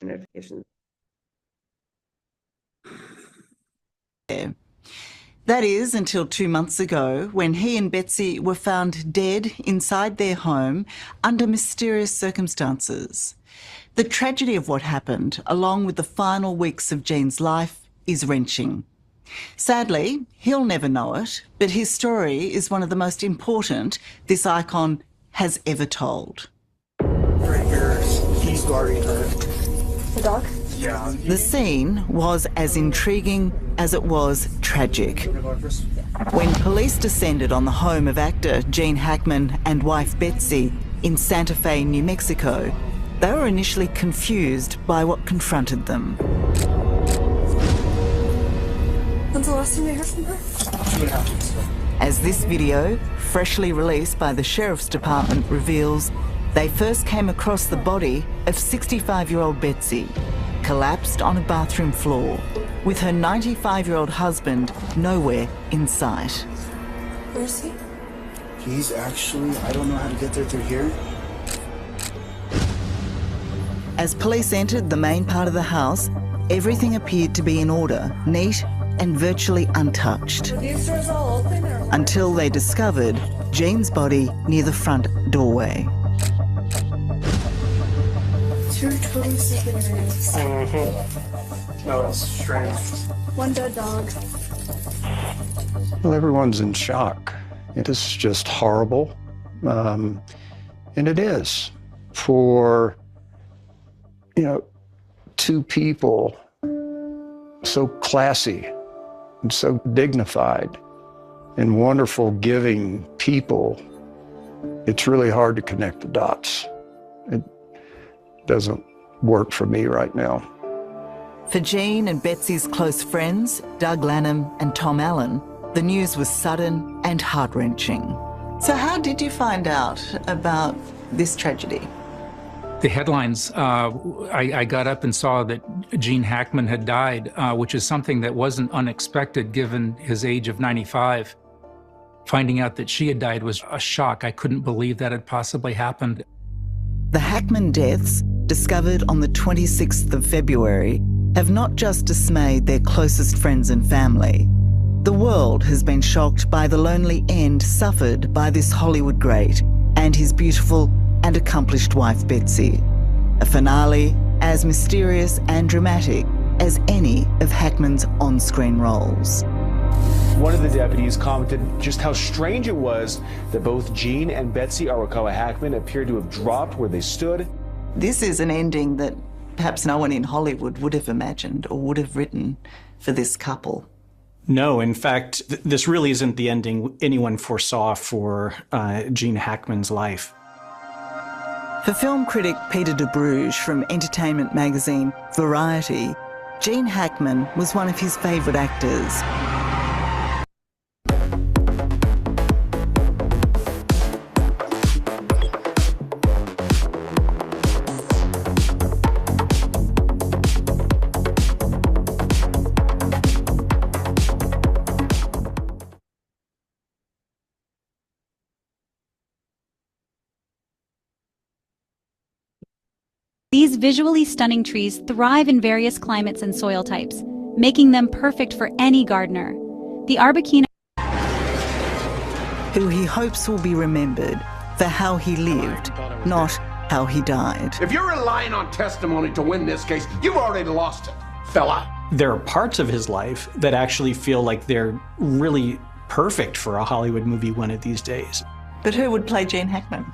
notifications. That is until 2 months ago, when he and Betsy were found dead inside their home under mysterious circumstances. The tragedy of what happened, along with the final weeks of Jean's life, is wrenching. Sadly, he'll never know it, but his story is one of the most important this icon has ever told. Right here, he's guarding her. The dog? Yeah. The scene was as intriguing as it was tragic. When police descended on the home of actor Gene Hackman and wife Betsy in Santa Fe, New Mexico, they were initially confused by what confronted them. When's the last time you heard from her? 2.5 weeks ago. As this video, freshly released by the Sheriff's Department, reveals, they first came across the body of 65-year-old Betsy, collapsed on a bathroom floor, with her 95-year-old husband nowhere in sight. Where is he? He's actually, I don't know how to get there through here. As police entered the main part of the house, everything appeared to be in order, neat and virtually untouched. Are these doors all open or? Until they discovered Jean's body near the front doorway. Two totally sleeping rooms. No, that's strange. One dead dog. Well, everyone's in shock. It is just horrible. And it is for, two people so classy and so dignified and wonderful, giving people. It's really hard to connect the dots. It doesn't work for me right now. For Jean and Betsy's close friends, Doug Lanham and Tom Allen, the news was sudden and heart-wrenching. So how did you find out about this tragedy? The headlines, I got up and saw that Gene Hackman had died, which is something that wasn't unexpected given his age of 95. Finding out that she had died was a shock. I couldn't believe that had possibly happened. The Hackman deaths, discovered on the 26th of February, have not just dismayed their closest friends and family. The world has been shocked by the lonely end suffered by this Hollywood great and his beautiful and accomplished wife Betsy. A finale as mysterious and dramatic as any of Hackman's on-screen roles. One of the deputies commented just how strange it was that both Gene and Betsy Arakawa Hackman appeared to have dropped where they stood. This is an ending that perhaps no one in Hollywood would have imagined or would have written for this couple. No, in fact, this really isn't the ending anyone foresaw for Gene Hackman's life. For film critic Peter de Bruges from entertainment magazine Variety, Gene Hackman was one of his favourite actors. These visually stunning trees thrive in various climates and soil types, making them perfect for any gardener. The Arbequina, who he hopes will be remembered for how he lived, not how he died. If you're relying on testimony to win this case, you've already lost it, fella. There are parts of his life that actually feel like they're really perfect for a Hollywood movie one of these days. But who would play Gene Hackman?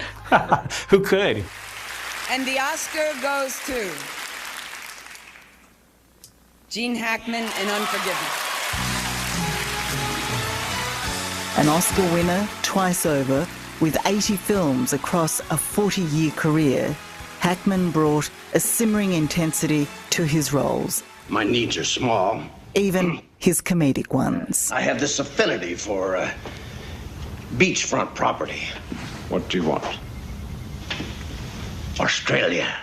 Who could? And the Oscar goes to Gene Hackman in Unforgiven. An Oscar winner twice over, with 80 films across a 40-year career, Hackman brought a simmering intensity to his roles. My needs are small. Even his comedic ones. I have this affinity for beachfront property. What do you want? Australia.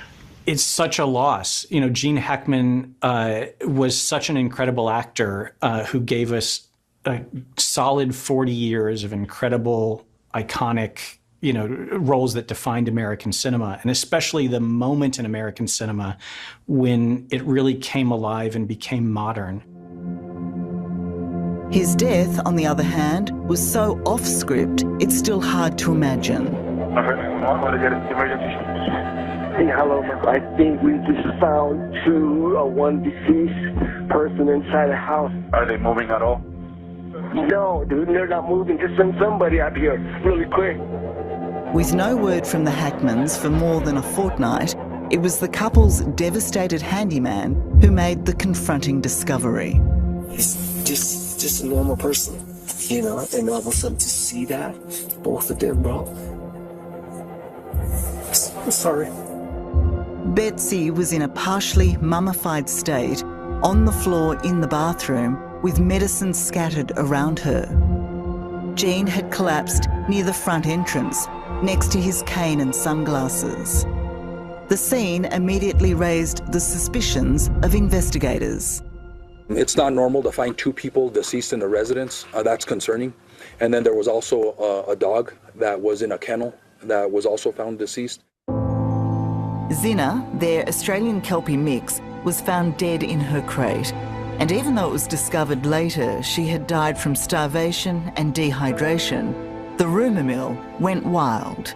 It's such a loss. Gene Hackman was such an incredible actor who gave us a solid 40 years of incredible, iconic roles that defined American cinema, and especially the moment in American cinema when it really came alive and became modern. His death, on the other hand, was so off-script, it's still hard to imagine. Hey, hello. I think we just found one deceased person inside the house. Are they moving at all? No, dude, they're not moving. Just send somebody out here really quick. With no word from the Hackmans for more than a fortnight, it was the couple's devastated handyman who made the confronting discovery. He's just a normal person, and all of a sudden to see that, both of them, bro. I'm sorry. Betsy was in a partially mummified state, on the floor in the bathroom, with medicine scattered around her. Gene had collapsed near the front entrance, next to his cane and sunglasses. The scene immediately raised the suspicions of investigators. It's not normal to find two people deceased in the residence. That's concerning. And then there was also a dog that was in a kennel that was also found deceased. Zina, their Australian Kelpie mix, was found dead in her crate. And even though it was discovered later she had died from starvation and dehydration, the rumour mill went wild.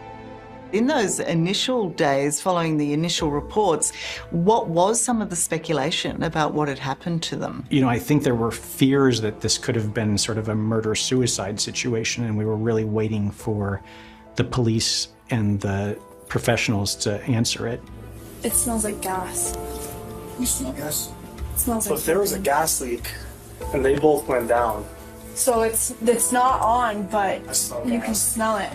In those initial days following the initial reports, what was some of the speculation about what had happened to them? I think there were fears that this could have been sort of a murder-suicide situation, and we were really waiting for the police and the professionals to answer it. It smells like gas. You smell gas? It smells So like if there was a gas leak and they both went down. So it's not on, but you can smell it.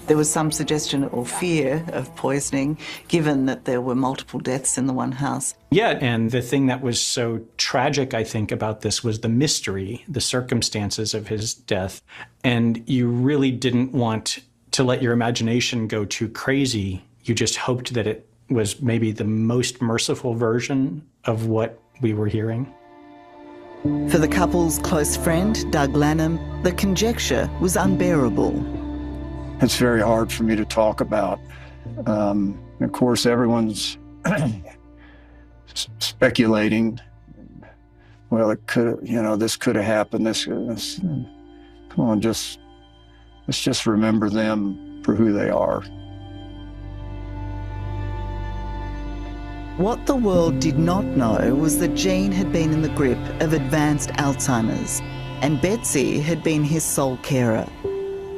There was some suggestion or fear of poisoning, given that there were multiple deaths in the one house. Yeah, and the thing that was so tragic, I think, about this was the mystery, the circumstances of his death. And you really didn't want to let your imagination go too crazy. You just hoped that it was maybe the most merciful version of what we were hearing. For the couple's close friend, Doug Lanham, the conjecture was unbearable. It's very hard for me to talk about. Of course, everyone's speculating. Well, it could, this could have happened. Come on, let's just remember them for who they are. What the world did not know was that Gene had been in the grip of advanced Alzheimer's, and Betsy had been his sole carer.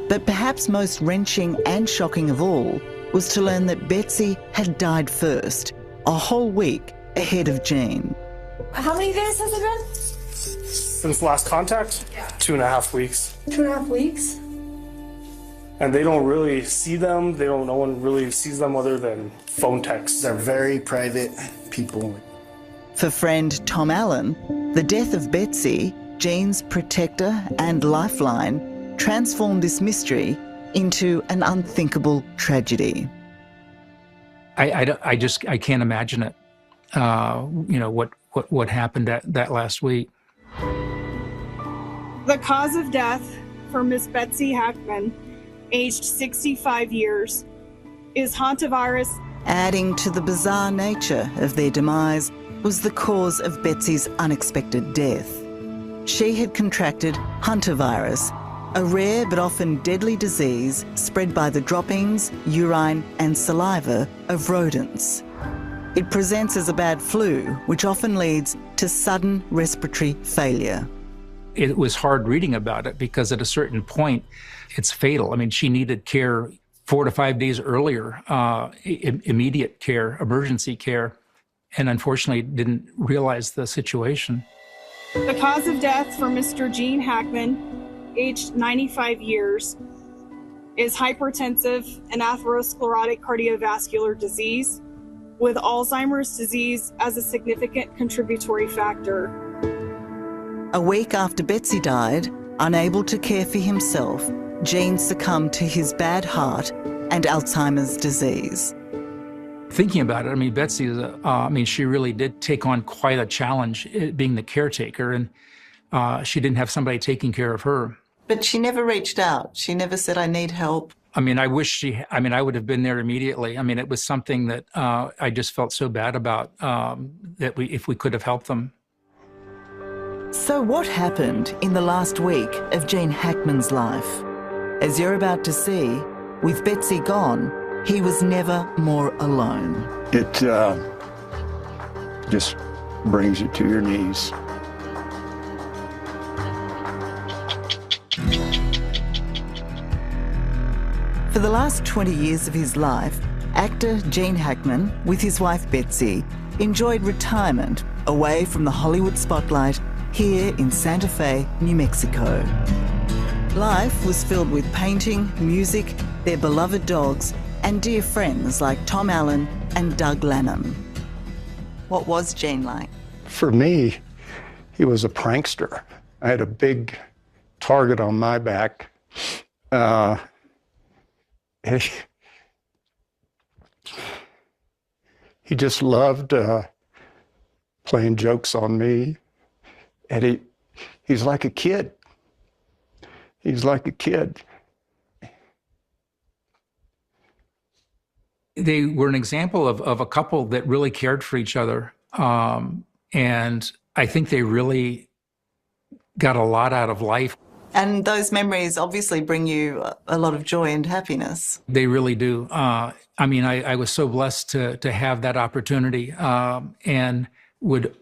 But perhaps most wrenching and shocking of all was to learn that Betsy had died first, a whole week ahead of Gene. How many days has it been? Since last contact? Yeah. 2.5 weeks. 2.5 weeks? And they don't really see them. No one really sees them other than phone texts. They're very private people. For friend Tom Allen, the death of Betsy, Gene's protector and lifeline, transformed this mystery into an unthinkable tragedy. I can't imagine it. What happened that last week. The cause of death for Miss Betsy Hackman, aged 65 years, is hantavirus. Adding to the bizarre nature of their demise was the cause of Betsy's unexpected death. She had contracted hantavirus, a rare but often deadly disease spread by the droppings, urine and saliva of rodents. It presents as a bad flu, which often leads to sudden respiratory failure. It was hard reading about it because at a certain point, it's fatal. I mean, she needed care 4 to 5 days earlier, immediate care, emergency care, and unfortunately didn't realize the situation. The cause of death for Mr. Gene Hackman, aged 95 years, is hypertensive and atherosclerotic cardiovascular disease, with Alzheimer's disease as a significant contributory factor. A week after Betsy died, unable to care for himself, Gene succumbed to his bad heart and Alzheimer's disease. Thinking about it, I mean, Betsy is, she really did take on quite a challenge being the caretaker, and she didn't have somebody taking care of her. But she never reached out. She never said, I need help. I mean, I would have been there immediately. I mean, it was something that I just felt so bad about, if we could have helped them. So what happened in the last week of Gene Hackman's life? As you're about to see, with Betsy gone, he was never more alone. It just brings you to your knees. For the last 20 years of his life, actor Gene Hackman, with his wife Betsy, enjoyed retirement away from the Hollywood spotlight here in Santa Fe, New Mexico. Life was filled with painting, music, their beloved dogs, and dear friends like Tom Allen and Doug Lanham. What was Gene like? For me, he was a prankster. I had a big target on my back. He just loved playing jokes on me. And he's like a kid. He's like a kid. They were an example of a couple that really cared for each other. And I think they really got a lot out of life. And those memories obviously bring you a lot of joy and happiness. They really do. I mean, I was so blessed to have that opportunity, and would,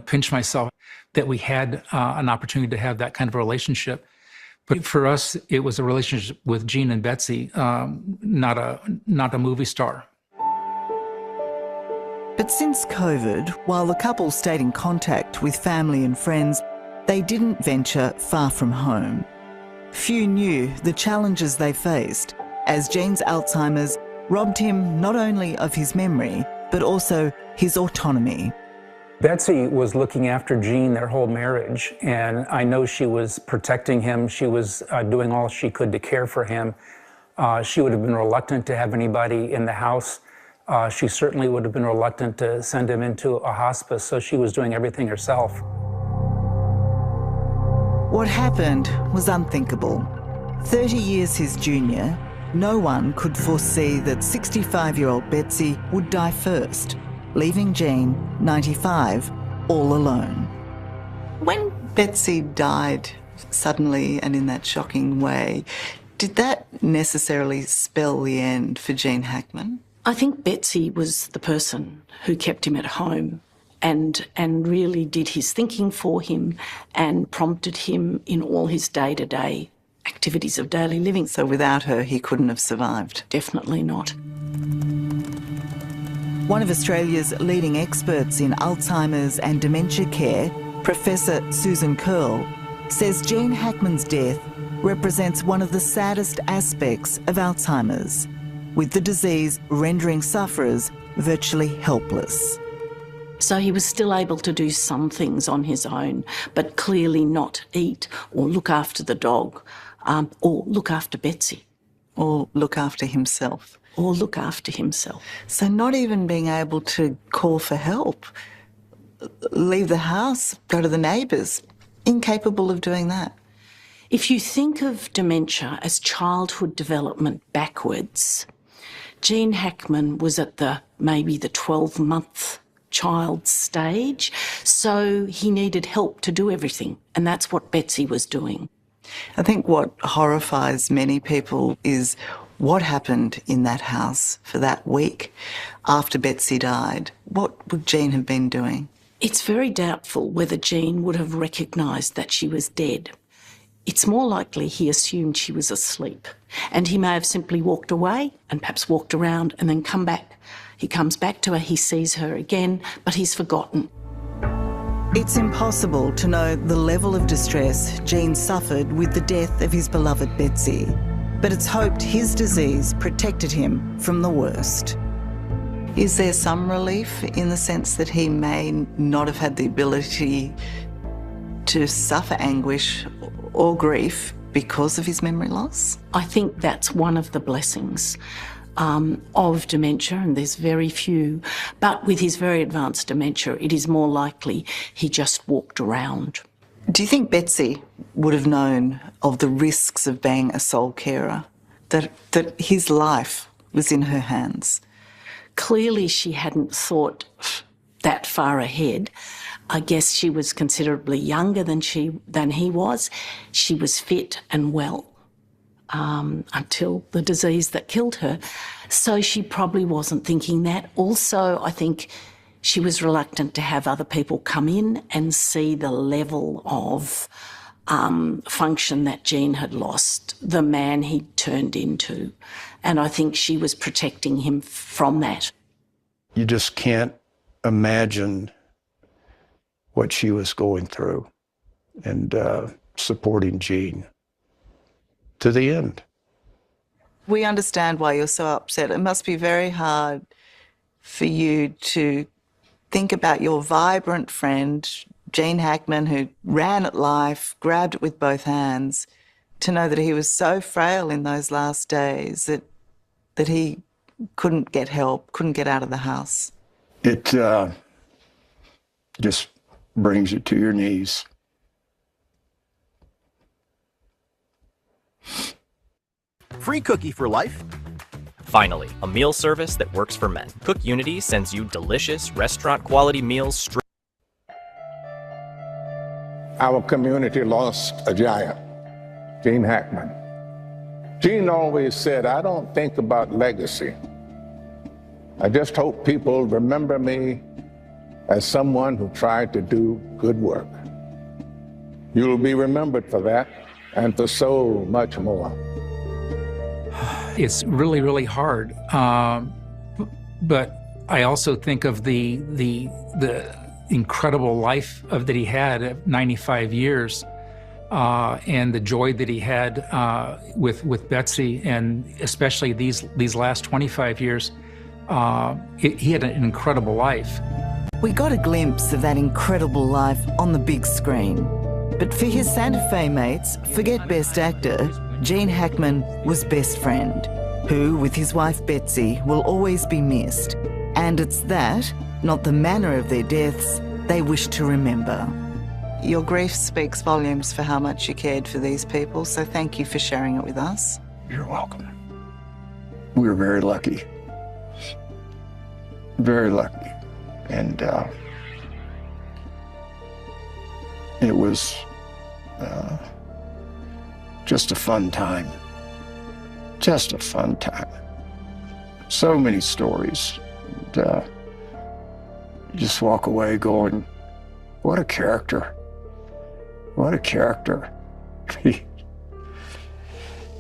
pinch myself that we had an opportunity to have that kind of relationship. But for us, it was a relationship with Gene and Betsy, not a movie star. But since COVID, while the couple stayed in contact with family and friends, they didn't venture far from home. Few knew the challenges they faced, as Gene's Alzheimer's robbed him not only of his memory, but also his autonomy. Betsy was looking after Gene their whole marriage, and I know she was protecting him. She was doing all she could to care for him. She would have been reluctant to have anybody in the house. She certainly would have been reluctant to send him into a hospice, so she was doing everything herself. What happened was unthinkable. 30 years his junior, no one could foresee that 65-year-old Betsy would die first, leaving Gene, 95, all alone. When Betsy died suddenly and in that shocking way, did that necessarily spell the end for Gene Hackman? I think Betsy was the person who kept him at home and really did his thinking for him and prompted him in all his day-to-day activities of daily living. So without her, he couldn't have survived? Definitely not. One of Australia's leading experts in Alzheimer's and dementia care, Professor Susan Curl, says Gene Hackman's death represents one of the saddest aspects of Alzheimer's, with the disease rendering sufferers virtually helpless. So he was still able to do some things on his own, but clearly not eat or look after the dog, or look after Betsy. Or look after himself. Or look after himself. So not even being able to call for help, leave the house, go to the neighbours, incapable of doing that. If you think of dementia as childhood development backwards, Gene Hackman was at maybe the 12-month child stage, so he needed help to do everything, and that's what Betsy was doing. I think what horrifies many people is what happened in that house for that week after Betsy died. What would Gene have been doing? It's very doubtful whether Gene would have recognised that she was dead. It's more likely he assumed she was asleep, and he may have simply walked away and perhaps walked around and then come back. He comes back to her, he sees her again, but he's forgotten. It's impossible to know the level of distress Gene suffered with the death of his beloved Betsy, but it's hoped his disease protected him from the worst. Is there some relief in the sense that he may not have had the ability to suffer anguish or grief because of his memory loss? I think that's one of the blessings of dementia, and there's very few. But with his very advanced dementia, it is more likely he just walked around. Do you think Betsy would have known of the risks of being a sole carer? that his life was in her hands. Clearly she hadn't thought that far ahead. I guess she was considerably younger than he was. She was fit and well until the disease that killed her. So she probably wasn't thinking that. Also, I think she was reluctant to have other people come in and see the level of function that Gene had lost, the man he turned into. And I think she was protecting him from that. You just can't imagine what she was going through and supporting Gene to the end. We understand why you're so upset. It must be very hard for you to think about your vibrant friend, Gene Hackman, who ran at life, grabbed it with both hands, to know that he was so frail in those last days that he couldn't get help, couldn't get out of the house. It just brings you to your knees. Free cookie for life. Finally, a meal service that works for men. Cook Unity sends you delicious restaurant-quality meals straight. Our community lost a giant, Gene Hackman. Gene always said, I don't think about legacy. I just hope people remember me as someone who tried to do good work. You'll be remembered for that and for so much more. It's really, really hard. But I also think of the incredible life that he had at 95 years, and the joy that he had with Betsy, and especially these last 25 years. He had an incredible life. We got a glimpse of that incredible life on the big screen. But for his Santa Fe mates, forget Best Actor, Gene Hackman was best friend, who, with his wife Betsy, will always be missed. And it's that, not the manner of their deaths, they wish to remember. Your grief speaks volumes for how much you cared for these people, so thank you for sharing it with us. You're welcome. We were very lucky. Very lucky. And it was just a fun time. Just a fun time. So many stories. And, you just walk away going, what a character. What a character. He's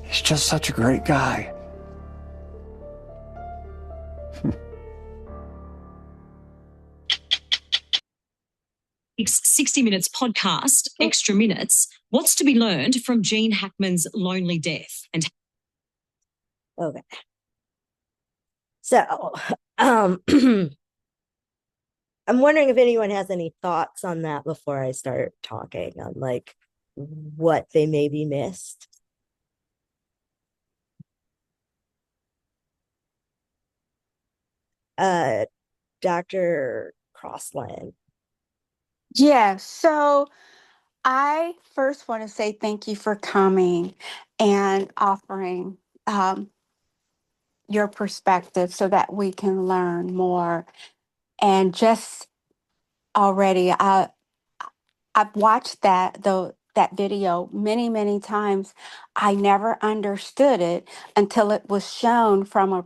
just such a great guy. 60 Minutes podcast, Extra Minutes. What's to be learned from Gene Hackman's lonely death? And okay. So, I'm wondering if anyone has any thoughts on that before I start talking on like what they maybe missed. Dr. Crossland. Yeah, so I first want to say thank you for coming and offering your perspective so that we can learn more. And just already, I've watched that video many, many times. I never understood it until it was shown from a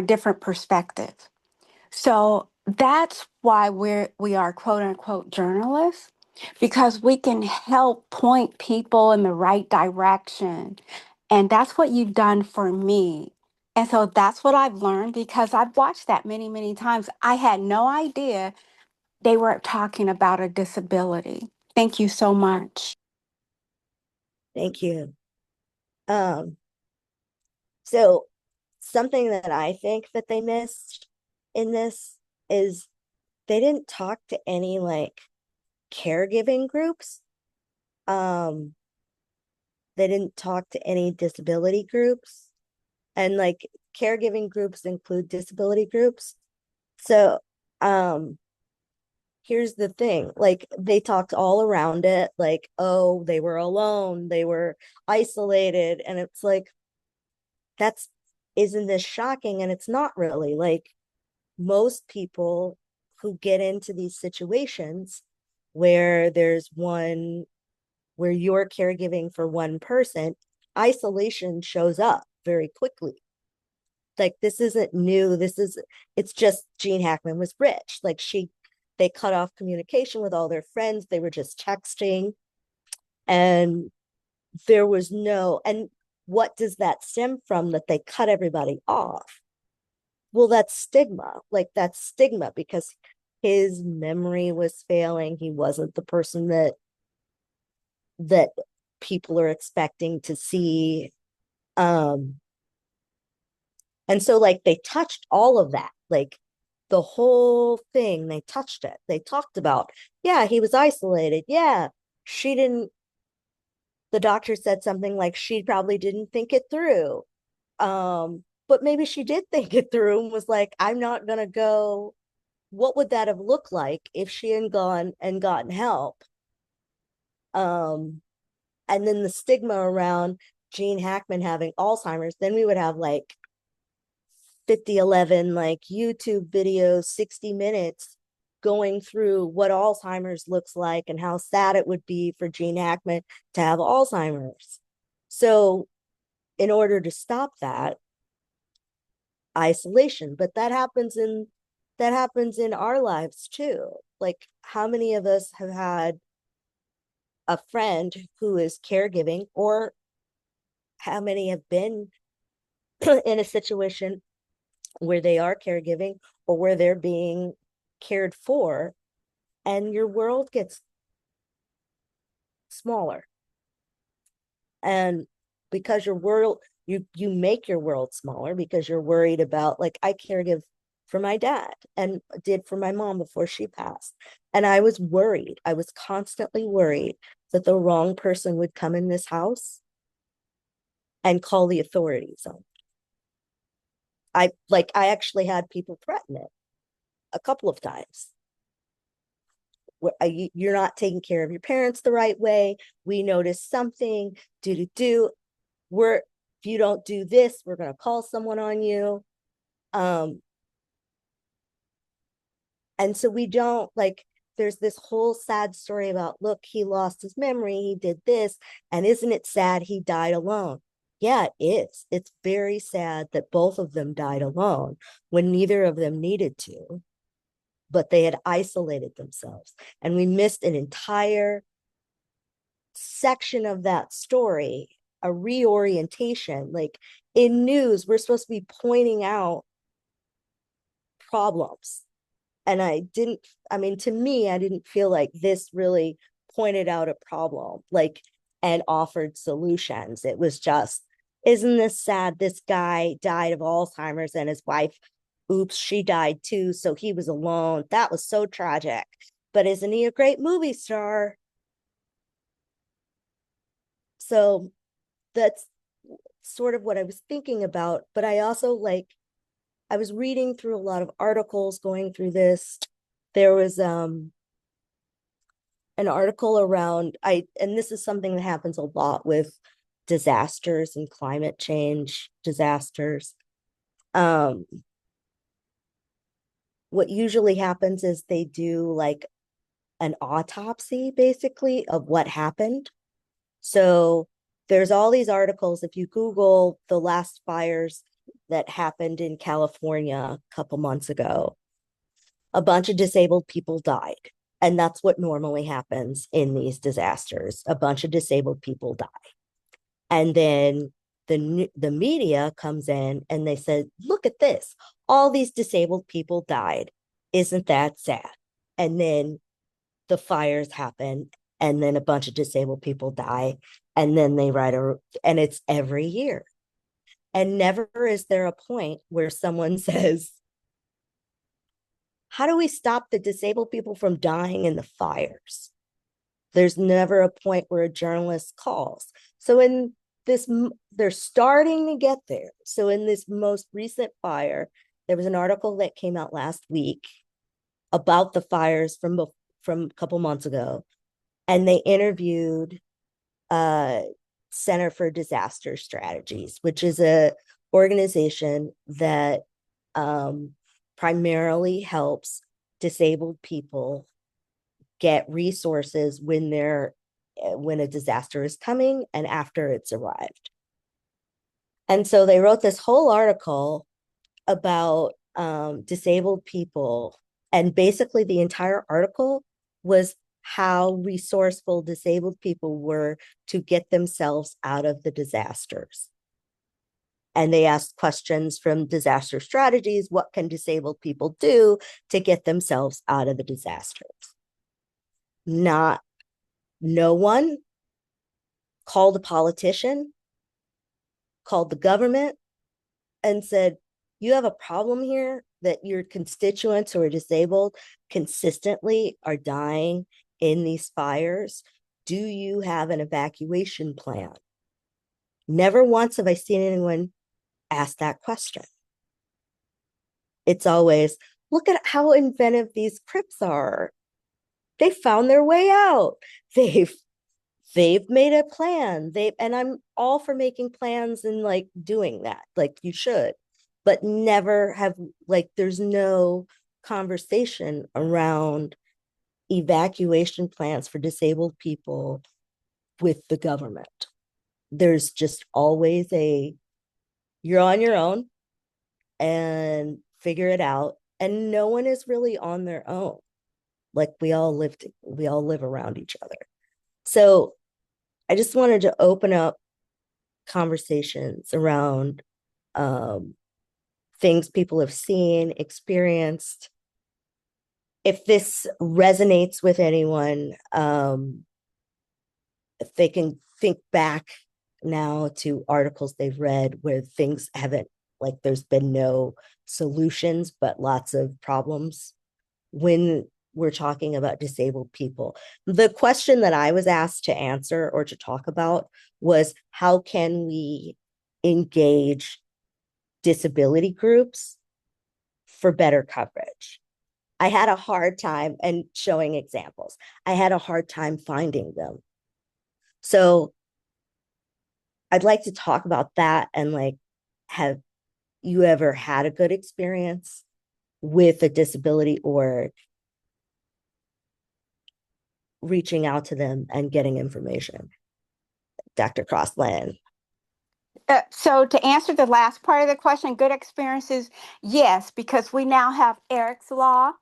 different perspective. So that's why we are quote unquote journalists, because we can help point people in the right direction. And that's what you've done for me. And so that's what I've learned because I've watched that many, many times. I had no idea they were talking about a disability. Thank you so much. Thank you. So something that I think that they missed in this is they didn't talk to any like caregiving groups. They didn't talk to any disability groups, and like caregiving groups include disability groups. So here's the thing, like they talked all around it, like, oh, they were alone, they were isolated, and it's like, that's, isn't this shocking? And it's not really. Like, most people who get into these situations where there's one, where you're caregiving for one person, isolation shows up very quickly. Like, this isn't new. It's just Gene Hackman was rich. Like, they cut off communication with all their friends. They were just texting. And there was no, and what does that stem from, that they cut everybody off? Well, that's stigma. Like, that's stigma because his memory was failing. He wasn't the person that people are expecting to see. And so, like, they touched all of that, like the whole thing, they touched it. They talked about, yeah, he was isolated. Yeah, she didn't, the doctor said something like she probably didn't think it through. But maybe she did think it through and was like, I'm not gonna go. What would that have looked like if she had gone and gotten help? And then the stigma around Gene Hackman having Alzheimer's, then we would have like 5011 like YouTube videos, 60 minutes, going through what Alzheimer's looks like and how sad it would be for Gene Hackman to have Alzheimer's. So in order to stop that, isolation, but that happens in our lives too. Like, how many of us have had a friend who is caregiving, or how many have been in a situation where they are caregiving or where they're being cared for, and your world gets smaller? And because your world, you make your world smaller because you're worried about, like, I caregive for my dad and did for my mom before she passed. And I was worried. I was constantly worried that the wrong person would come in this house and call the authorities on. I actually had people threaten it a couple of times. You're not taking care of your parents the right way. We noticed something. If you don't do this, we're going to call someone on you. And so we don't, like, there's this whole sad story about, look, he lost his memory, he did this, and isn't it sad he died alone? Yeah, it is. It's very sad that both of them died alone when neither of them needed to, but they had isolated themselves. And we missed an entire section of that story, a reorientation. Like, in news, we're supposed to be pointing out problems. And to me, I didn't feel like this really pointed out a problem, like, and offered solutions. It was just, isn't this sad? This guy died of Alzheimer's and his wife, oops, she died too. So he was alone. That was so tragic. But isn't he a great movie star? So that's sort of what I was thinking about. But I also, I was reading through a lot of articles going through this. There was an article around, and this is something that happens a lot with disasters and climate change disasters. What usually happens is they do like an autopsy, basically, of what happened. So there's all these articles. If you Google the last fires that happened in California a couple months ago, a bunch of disabled people died. And that's what normally happens in these disasters. A bunch of disabled people die. And then the media comes in and they said, look at this. All these disabled people died. Isn't that sad? And then the fires happen, and then a bunch of disabled people die. And then they write and it's every year. And never is there a point where someone says, how do we stop the disabled people from dying in the fires? There's never a point where a journalist calls. So in this, they're starting to get there. So in this most recent fire, there was an article that came out last week about the fires from a couple months ago, and they interviewed Center for Disaster Strategies, which is a organization that primarily helps disabled people get resources when a disaster is coming and after it's arrived. And so they wrote this whole article about disabled people, and basically the entire article was how resourceful disabled people were to get themselves out of the disasters. And they asked questions from disaster strategies. What can disabled people do to get themselves out of the disasters? No one called a politician, called the government, and said, you have a problem here that your constituents who are disabled consistently are dying in these fires. Do you have an evacuation plan? Never once have I seen anyone ask that question. It's always, look at how inventive these Crips are. They found their way out. They've made a plan. And I'm all for making plans and like doing that. Like you should, but never have, like, there's no conversation around evacuation plans for disabled people with the government. There's just always you're on your own and figure it out. And no one is really on their own. Like we all live around each other. So I just wanted to open up conversations around things people have seen, experienced. If this resonates with anyone, if they can think back now to articles they've read where things haven't, like there's been no solutions, but lots of problems when we're talking about disabled people. The question that I was asked to answer or to talk about was, how can we engage disability groups for better coverage? I had a hard time, and showing examples, I had a hard time finding them. So I'd like to talk about that, and like, have you ever had a good experience with a disability or reaching out to them and getting information? Dr. Crossland. So to answer the last part of the question, good experiences, yes, because we now have Eric's Law.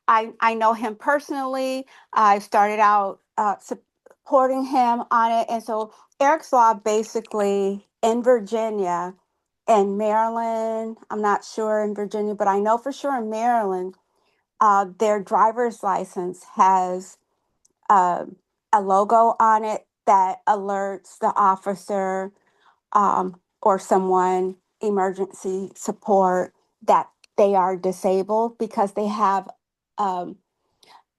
I know him personally. I started out supporting him on it. And so Eric's Law basically in Virginia and Maryland, I'm not sure in Virginia, but I know for sure in Maryland, their driver's license has a logo on it that alerts the officer or someone, emergency support, that they are disabled because they have an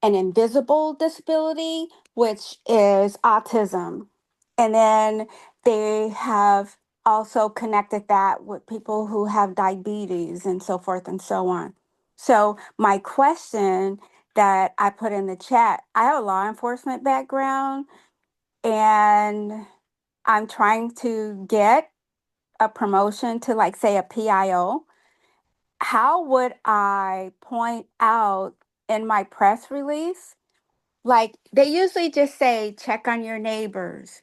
invisible disability, which is autism. And then they have also connected that with people who have diabetes and so forth and so on. So my question that I put in the chat, I have a law enforcement background and I'm trying to get a promotion to, like, say, a PIO. How would I point out in my press release? Like, they usually just say, check on your neighbors.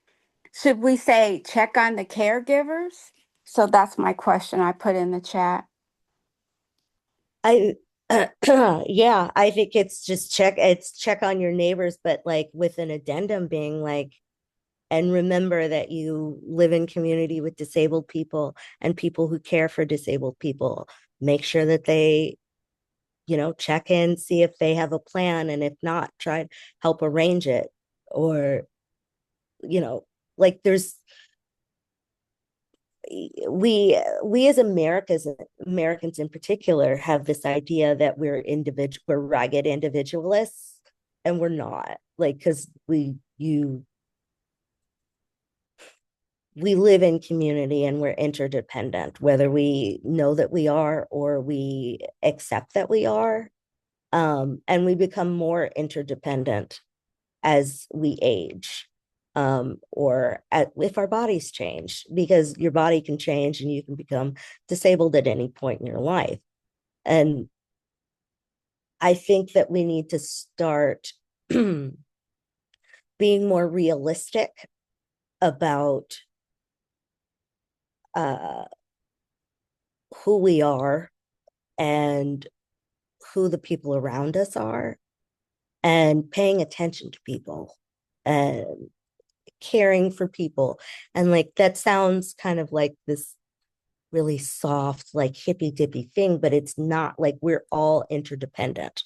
Should we say, check on the caregivers? So that's my question I put in the chat. Yeah, I think it's just check on your neighbors, but like with an addendum being like, and remember that you live in community with disabled people and people who care for disabled people. Make sure that they, check in, see if they have a plan, and if not, try to help arrange it. Or, like we as Americans in particular have this idea that we're rugged individualists, and we're not. Like, because we live in community and we're interdependent, whether we know that we are or we accept that we are. And we become more interdependent as we age, if our bodies change, because your body can change and you can become disabled at any point in your life. And I think that we need to start being more realistic about who we are and who the people around us are, and paying attention to people and caring for people. And like, that sounds kind of like this really soft, like hippy dippy thing, but it's not. Like, we're all interdependent.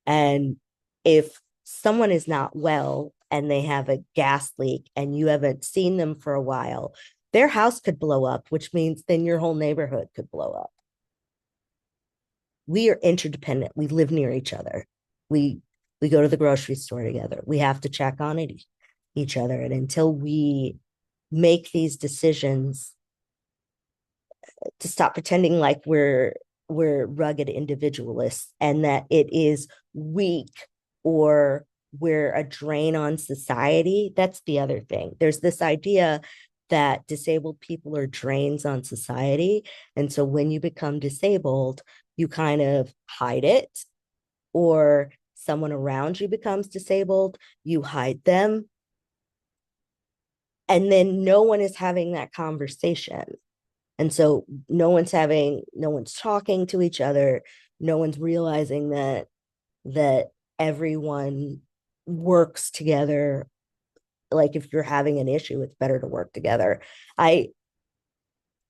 And if someone is not well and they have a gas leak and you haven't seen them for a while, their house could blow up, which means then your whole neighborhood could blow up. We are interdependent. We live near each other. We go to the grocery store together. We have to check on each other. And until we make these decisions to stop pretending like we're rugged individualists and that it is weak or we're a drain on society. That's the other thing. There's this idea that disabled people are drains on society. And so when you become disabled, you kind of hide it, or someone around you becomes disabled, you hide them. And then no one is having that conversation. And so no one's talking to each other. No one's realizing that everyone works together. Like, if you're having an issue, it's better to work together. I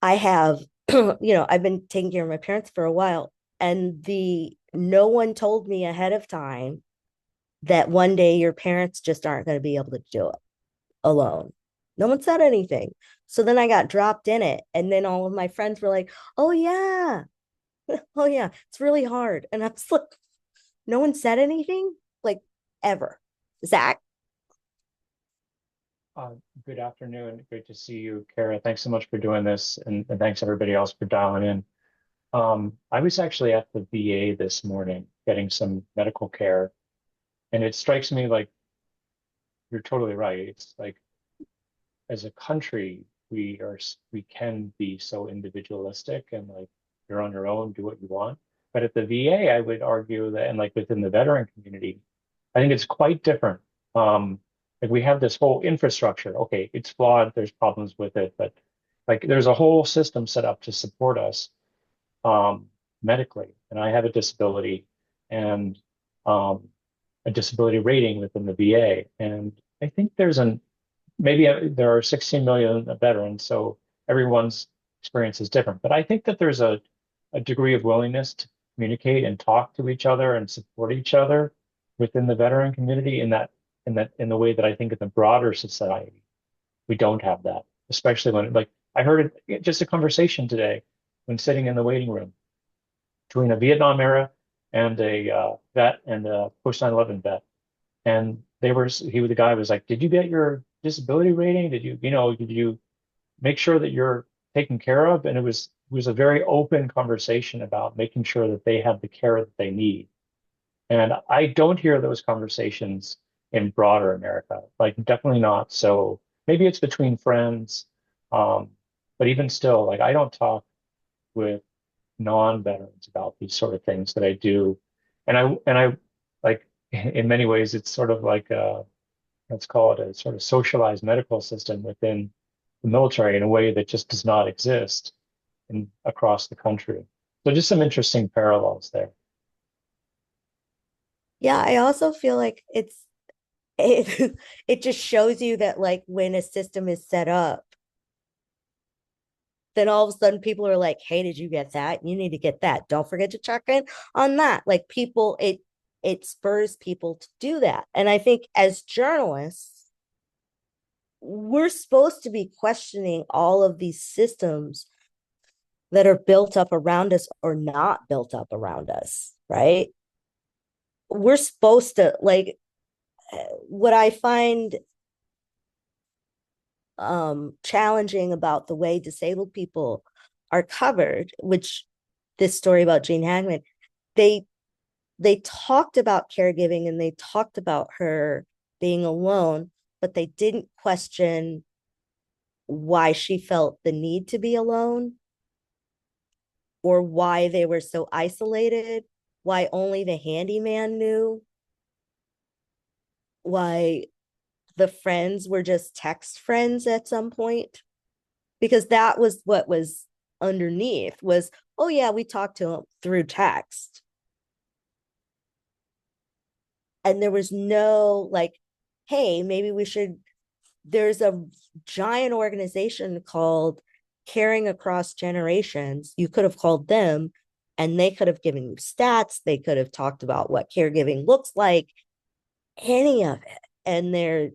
have, I've been taking care of my parents for a while, and no one told me ahead of time that one day your parents just aren't going to be able to do it alone. No one said anything. So then I got dropped in it. And then all of my friends were like, oh yeah, oh yeah, it's really hard. And I was like, no one said anything, like, ever. Zach? Good afternoon. Great to see you, Cara. Thanks so much for doing this, and thanks everybody else for dialing in. I was actually at the VA this morning getting some medical care, and it strikes me like you're totally right. It's like, as a country, we can be so individualistic and like, you're on your own, do what you want. But at the VA, I would argue that, and like within the veteran community, I think it's quite different. Like, we have this whole infrastructure. Okay, it's flawed, there's problems with it, but like, there's a whole system set up to support us medically. And I have a disability and a disability rating within the VA. And I think maybe there are 16 million veterans, so everyone's experience is different. But I think that there's a degree of willingness to communicate and talk to each other and support each other within the veteran community in the way that I think in the broader society, we don't have that, especially when, like, I heard just a conversation today when sitting in the waiting room between a Vietnam era and a vet and a post 9/11 vet. And the guy was like, did you get your disability rating? Did you make sure that you're taken care of? And it was a very open conversation about making sure that they have the care that they need. And I don't hear those conversations in broader America, like, definitely not. So maybe it's between friends. But even still, like, I don't talk with non-veterans about these sort of things that I do. And I like, in many ways, it's sort of like let's call it a sort of socialized medical system within the military in a way that just does not exist across the country. So just some interesting parallels there. Yeah, I also feel like it it just shows you that, like, when a system is set up, then all of a sudden people are like, hey, did you get that? You need to get that. Don't forget to check in on that. Like, people, it spurs people to do that. And I think as journalists, we're supposed to be questioning all of these systems that are built up around us or not built up around us, right? We're supposed to, like, what I find challenging about the way disabled people are covered, which this story about Gene Hackman, they they talked about caregiving and they talked about her being alone, but they didn't question why she felt the need to be alone or why they were so isolated, why only the handyman knew, why the friends were just text friends at some point, because that was what was underneath was, oh yeah, we talked to him through text. And there was no like, hey, maybe we should, there's a giant organization called Caring Across Generations. You could have called them and they could have given you stats. They could have talked about what caregiving looks like, any of it. And there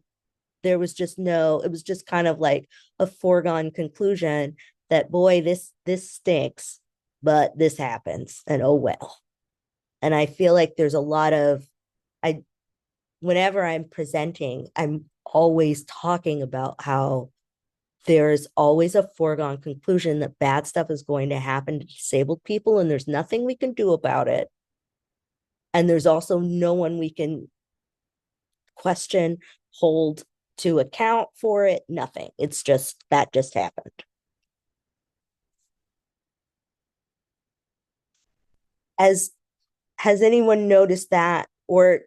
was just no, it was just kind of like a foregone conclusion that, boy, this stinks, but this happens and oh well. And I feel like there's a lot of, whenever I'm presenting, I'm always talking about how there's always a foregone conclusion that bad stuff is going to happen to disabled people and there's nothing we can do about it. And there's also no one we can question, hold to account for it, nothing. It's just, that just happened. Has anyone noticed that, or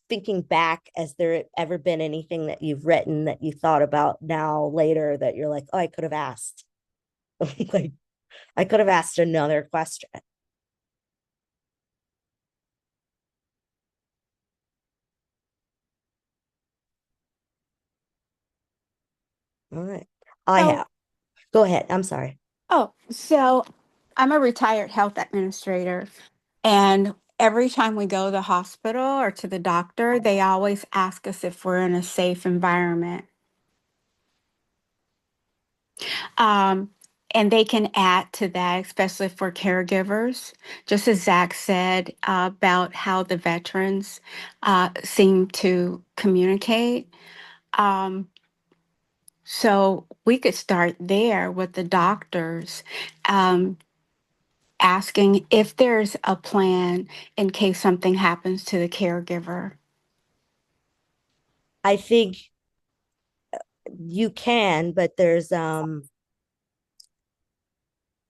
thinking back, has there ever been anything that you've written that you thought about now later that you're like, oh, I could have asked, like I could have asked another question? All right, I have. Go ahead. I'm sorry. Oh, so I'm a retired health administrator, and every time we go to the hospital or to the doctor, they always ask us if we're in a safe environment. And they can add to that, especially for caregivers, just as Zach said about how the veterans seem to communicate. So we could start there with the doctors, asking if there's a plan in case something happens to the caregiver. I think you can, but there's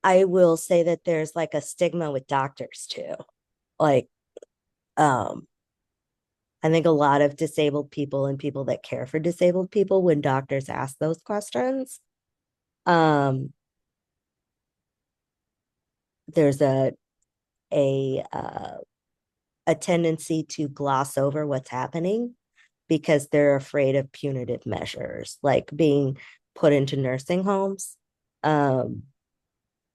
I will say that there's like a stigma with doctors too. Like I think a lot of disabled people and people that care for disabled people, when doctors ask those questions, there's a tendency to gloss over what's happening because they're afraid of punitive measures, like being put into nursing homes. A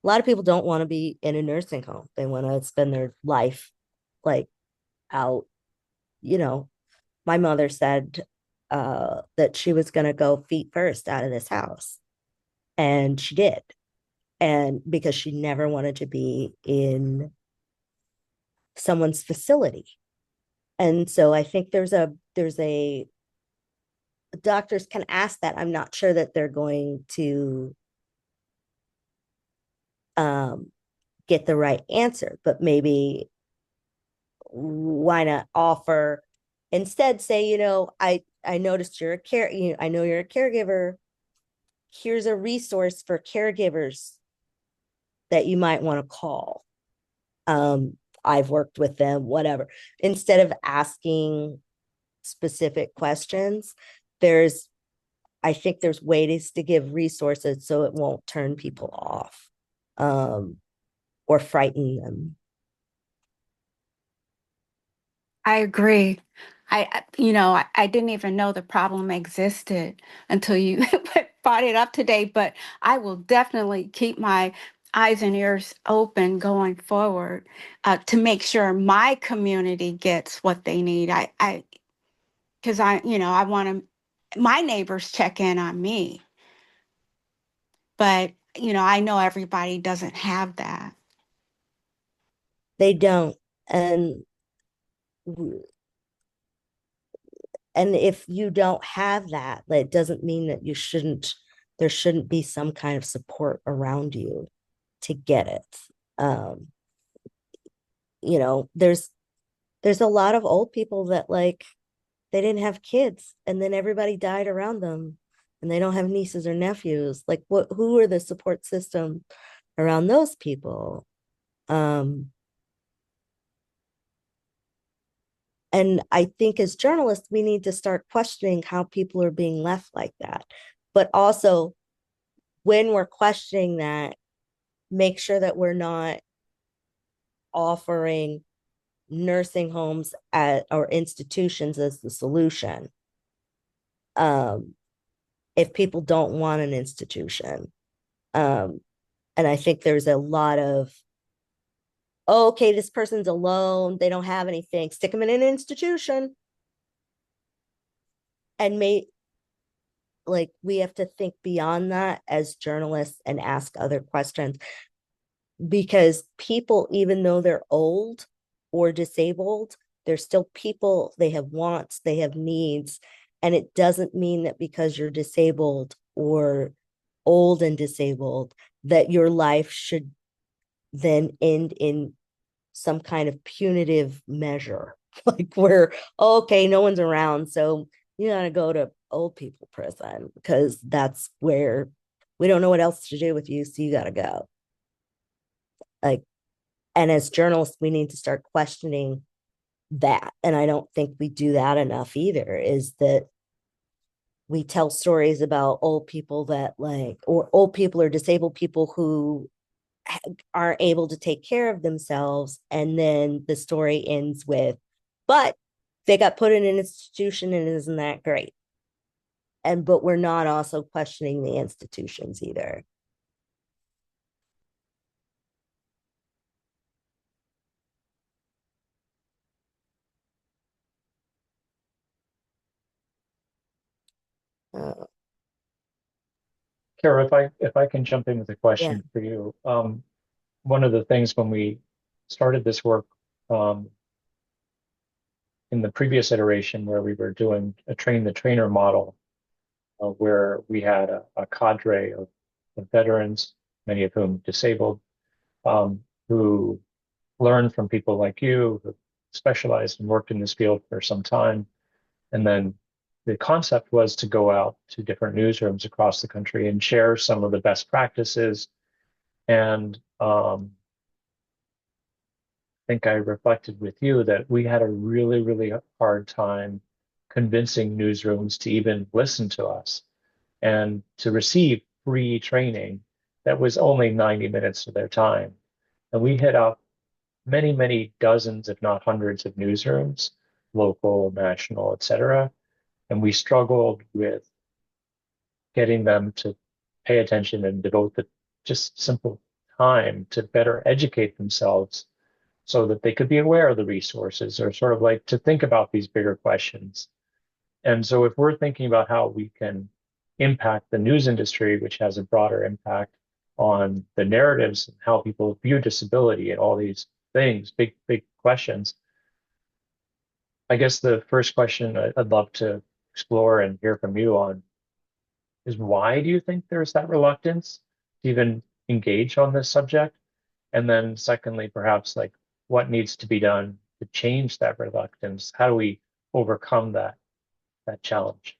lot of people don't want to be in a nursing home. They want to spend their life like out. My mother said that she was going to go feet first out of this house, and she did. And because she never wanted to be in someone's facility. And so I think there's a doctors can ask that. I'm not sure that they're going to get the right answer, but maybe why not offer, instead say, I noticed you're I know you're a caregiver. Here's a resource for caregivers that you might want to call. I've worked with them, whatever. Instead of asking specific questions, I think there's ways to give resources so it won't turn people off or frighten them. I agree. I didn't even know the problem existed until you brought it up today, but I will definitely keep my eyes and ears open going forward to make sure my community gets what they need. Because I want my neighbors check in on me, but I know everybody doesn't have that. They don't. And if you don't have that, it doesn't mean that there shouldn't be some kind of support around you to get it. There's there's a lot of old people that like they didn't have kids and then everybody died around them and they don't have nieces or nephews. Like who are the support system around those people? And I think as journalists, we need to start questioning how people are being left like that. But also, when we're questioning that, make sure that we're not offering nursing homes or institutions as the solution. If people don't want an institution. And I think there's a lot of, oh, okay, this person's alone, they don't have anything, stick them in an institution. And we have to think beyond that as journalists and ask other questions, because people, even though they're old or disabled, they're still people. They have wants, they have needs. And it doesn't mean that because you're disabled or old and disabled that your life should then end in some kind of punitive measure. Like where, okay, no one's around, so you gotta go to old people prison because that's where we don't know what else to do with you, so you gotta go. Like, and as journalists, we need to start questioning that. And I don't think we do that enough either, is that we tell stories about old people that or old people or disabled people who aren't able to take care of themselves. And then the story ends with, but they got put in an institution and isn't that great? But we're not also questioning the institutions either. Cara, if I can jump in with a question for you. One of the things when we started this work in the previous iteration where we were doing a train the trainer model, where we had a cadre of veterans, many of whom disabled, who learned from people like you who specialized and worked in this field for some time. And then the concept was to go out to different newsrooms across the country and share some of the best practices. And I think I reflected with you that we had a really, really hard time convincing newsrooms to even listen to us and to receive free training that was only 90 minutes of their time. And we hit up many, many dozens, if not hundreds of newsrooms, local, national, et cetera. And we struggled with getting them to pay attention and devote the just simple time to better educate themselves so that they could be aware of the resources or sort of like to think about these bigger questions. And so if we're thinking about how we can impact the news industry, which has a broader impact on the narratives and how people view disability and all these things, big, big questions, I guess the first question I'd love to explore and hear from you on is, why do you think there's that reluctance to even engage on this subject? And then secondly, perhaps like what needs to be done to change that reluctance? How do we overcome that challenge?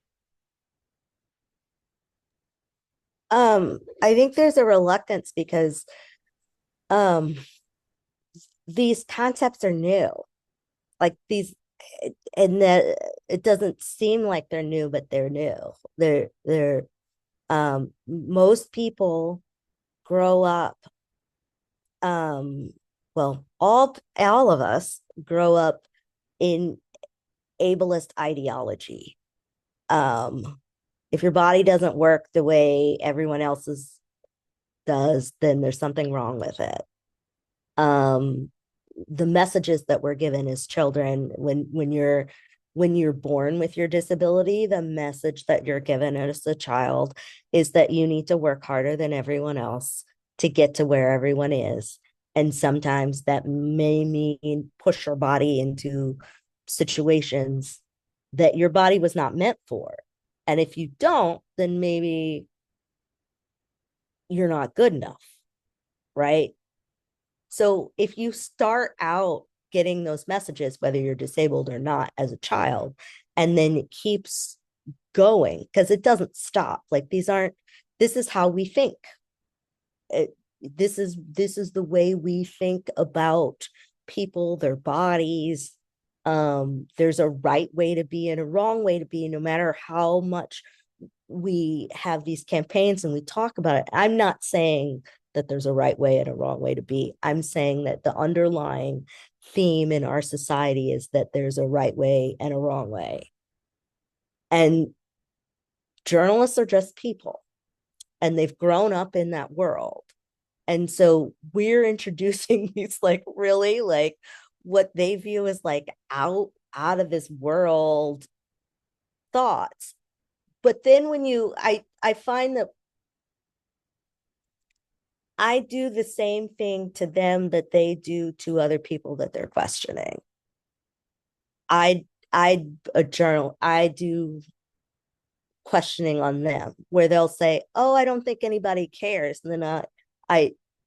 I think there's a reluctance because these concepts are new. Like these, and that it doesn't seem like they're new, but they're new. They're most people grow up, well, all of us grow up in ableist ideology. If your body doesn't work the way everyone else's does, then there's something wrong with it. The messages that we're given as children, when you're born with your disability, the message that you're given as a child is that you need to work harder than everyone else to get to where everyone is. And sometimes that may mean push your body into situations that your body was not meant for. And if you don't, then maybe you're not good enough, right? So if you start out getting those messages, whether you're disabled or not, as a child. And then it keeps going because it doesn't stop. Like, this is how we think. This is the way we think about people, their bodies. There's a right way to be and a wrong way to be, no matter how much we have these campaigns and we talk about it. I'm not saying that there's a right way and a wrong way to be. I'm saying that the underlying theme in our society is that there's a right way and a wrong way. And journalists are just people, and they've grown up in that world. And so we're introducing these like really like what they view as like out of this world thoughts. But then when I find that I do the same thing to them that they do to other people that they're questioning. I do questioning on them where they'll say, oh, I don't think anybody cares. And then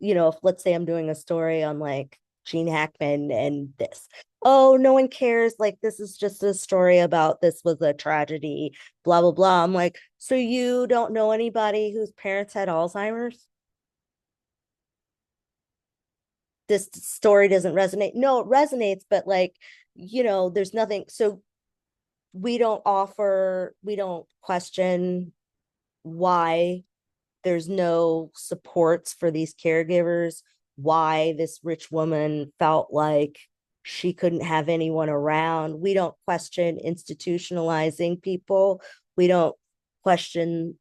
if let's say I'm doing a story on like Gene Hackman and this, oh, no one cares. Like, this is just a story about this was a tragedy, blah, blah, blah. I'm like, so you don't know anybody whose parents had Alzheimer's? This story doesn't resonate. No, it resonates, but like, there's nothing. So we don't question why there's no supports for these caregivers, why this rich woman felt like she couldn't have anyone around. We don't question institutionalizing people. We don't question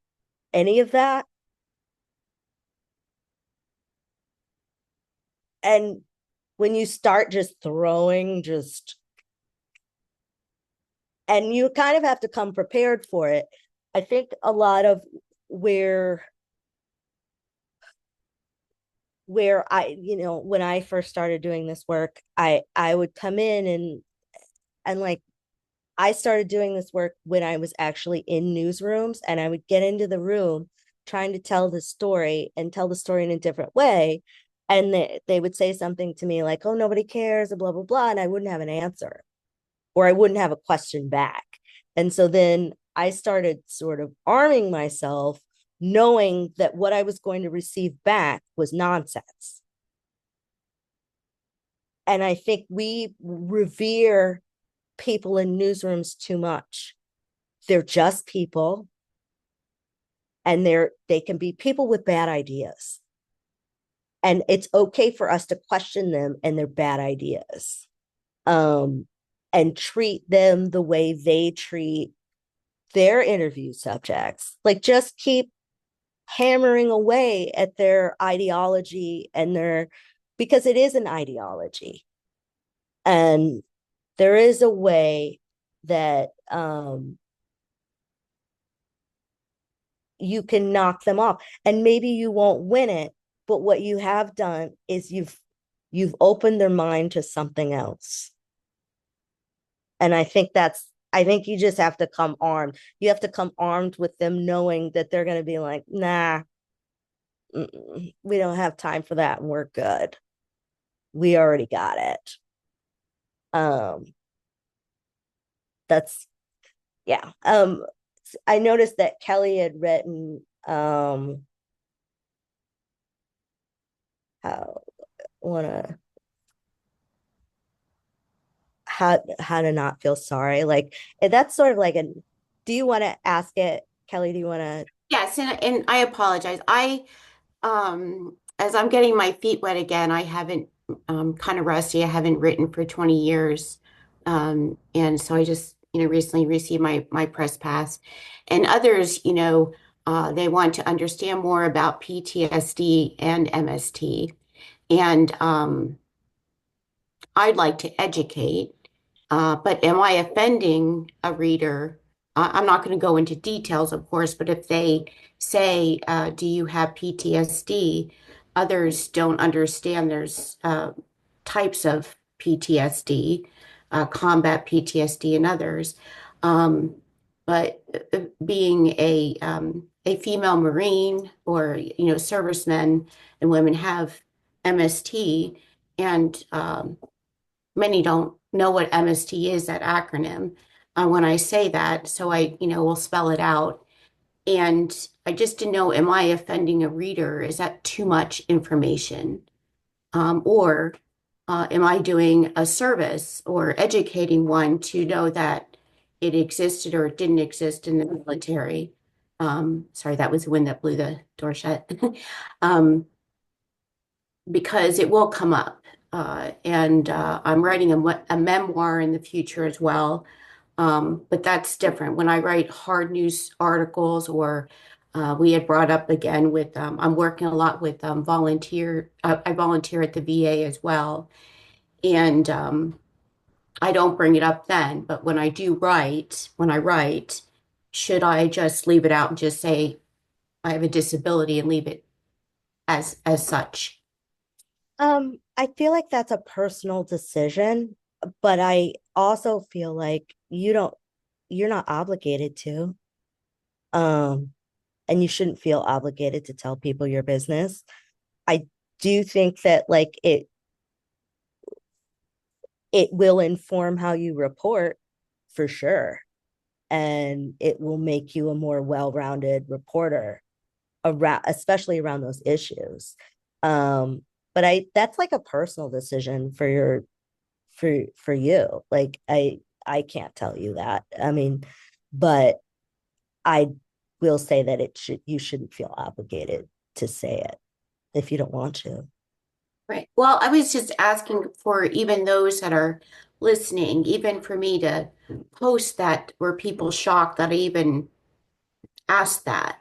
any of that. And when you start just throwing and you kind of have to come prepared for it. I think a lot of where I, when I first started doing this work, I would come in and like, I started doing this work when I was actually in newsrooms, and I would get into the room trying to tell the story and tell the story in a different way. And they would say something to me like, oh, nobody cares, blah, blah, blah. And I wouldn't have an answer, or I wouldn't have a question back. And so then I started sort of arming myself, knowing that what I was going to receive back was nonsense. And I think we revere people in newsrooms too much. They're just people, and they can be people with bad ideas. And it's okay for us to question them and their bad ideas, and treat them the way they treat their interview subjects. Like, just keep hammering away at their ideology because it is an ideology. And there is a way that you can knock them off, and maybe you won't win it, but what you have done is you've opened their mind to something else. And I think you just have to come armed. You have to come armed with them, knowing that they're going to be like, nah, we don't have time for that, and we're good. We already got it. That's, yeah. I noticed that Kelly had written, how to not feel sorry. Like, that's sort of like do you want to ask it, Kelly? Do you want to? Yes, and I apologize. As I'm getting my feet wet again, I haven't, kind of rusty. I haven't written for 20 years. And so I just, recently received my press pass. And others, they want to understand more about PTSD and MST. And I'd like to educate, but am I offending a reader? I'm not going to go into details, of course, but if they say, do you have PTSD? Others don't understand there's types of PTSD, combat PTSD and others. But being a female Marine, or, servicemen and women have MST, and many don't know what MST is, that acronym, when I say that. So I, will spell it out. And I just didn't know, am I offending a reader? Is that too much information? Or am I doing a service or educating one to know that it existed or it didn't exist in the military? Sorry, that was the wind that blew the door shut. Because it will come up. And I'm writing a memoir in the future as well. But that's different. When I write hard news articles, or we had brought up again with, I'm working a lot with I volunteer at the VA as well. And I don't bring it up then, but when I write, should I just leave it out and just say I have a disability and leave it as such? I feel like that's a personal decision, but I also feel like you're not obligated to. And you shouldn't feel obligated to tell people your business. I do think that like it will inform how you report for sure. And it will make you a more well-rounded reporter around, especially around those issues. But that's like a personal decision for you. Like I can't tell you that. I mean, but I will say that you shouldn't feel obligated to say it if you don't want to. Right. Well, I was just asking for even those that are listening, even for me to post that, were people shocked that I even asked that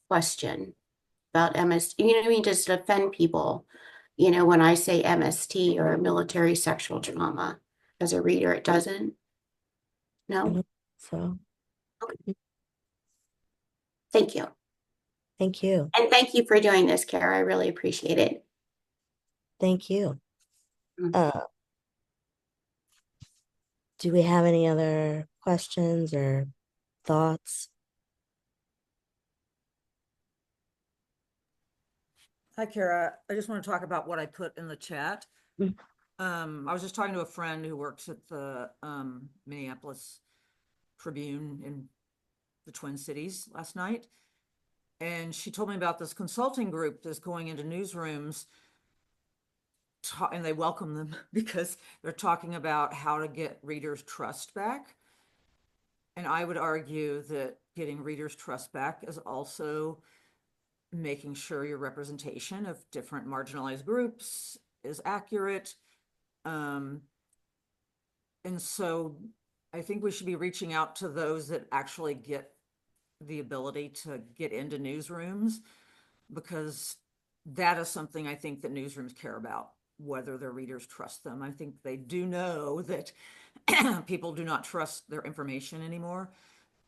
question about MST? You know what I mean? Just to offend people, when I say MST or military sexual trauma. As a reader, it doesn't. No. So, okay. Thank you. Thank you. And thank you for doing this, Cara. I really appreciate it. Thank you. Do we have any other questions or thoughts? Hi, Cara. I just want to talk about what I put in the chat. I was just talking to a friend who works at the Minneapolis Tribune in the Twin Cities last night. And she told me about this consulting group that's going into newsrooms, and they welcome them because they're talking about how to get readers' trust back. And I would argue that getting readers' trust back is also making sure your representation of different marginalized groups is accurate. And so I think we should be reaching out to those that actually get the ability to get into newsrooms, because that is something I think that newsrooms care about, whether their readers trust them. I think they do know that people do not trust their information anymore,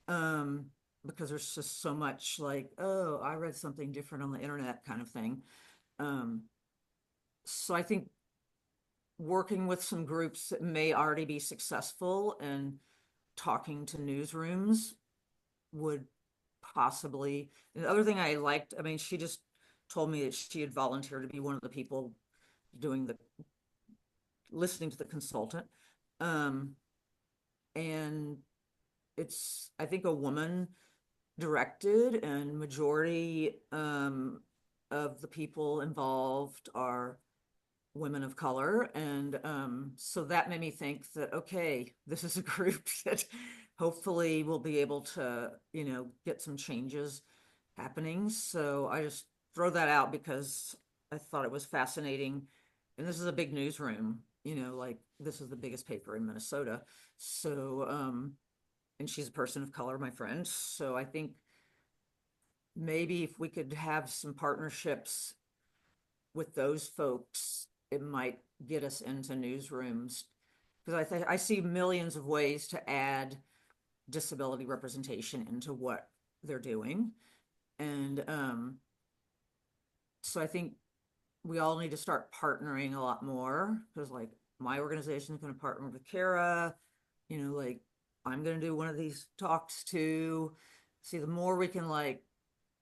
because there's just so much like, oh, I read something different on the internet kind of thing. So I think working with some groups that may already be successful and talking to newsrooms would possibly. And the other thing I liked, I mean, she just told me that she had volunteered to be one of the people listening to the consultant. And it's, I think, a woman directed, and majority of the people involved are women of color. And so that made me think that, okay, this is a group that hopefully will be able to, get some changes happening. So I just throw that out because I thought it was fascinating. And this is a big newsroom, like this is the biggest paper in Minnesota. So, and she's a person of color, my friend. So I think maybe if we could have some partnerships with those folks, it might get us into newsrooms, because I see millions of ways to add disability representation into what they're doing. And so I think we all need to start partnering a lot more, because like my organization is going to partner with Cara, like I'm going to do one of these talks too. See, the more we can like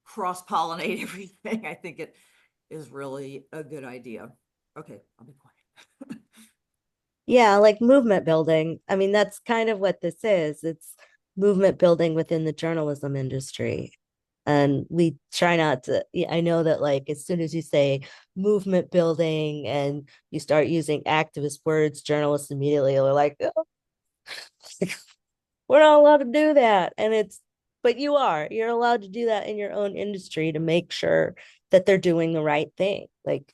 cross-pollinate everything, I think it is really a good idea. Okay, I'll be quiet. Yeah, like movement building. I mean, that's kind of what this is. It's movement building within the journalism industry. And we try not to, yeah, I know that like as soon as you say movement building and you start using activist words, journalists immediately are like, oh, we're not allowed to do that. And but you're allowed to do that in your own industry to make sure that they're doing the right thing. Like,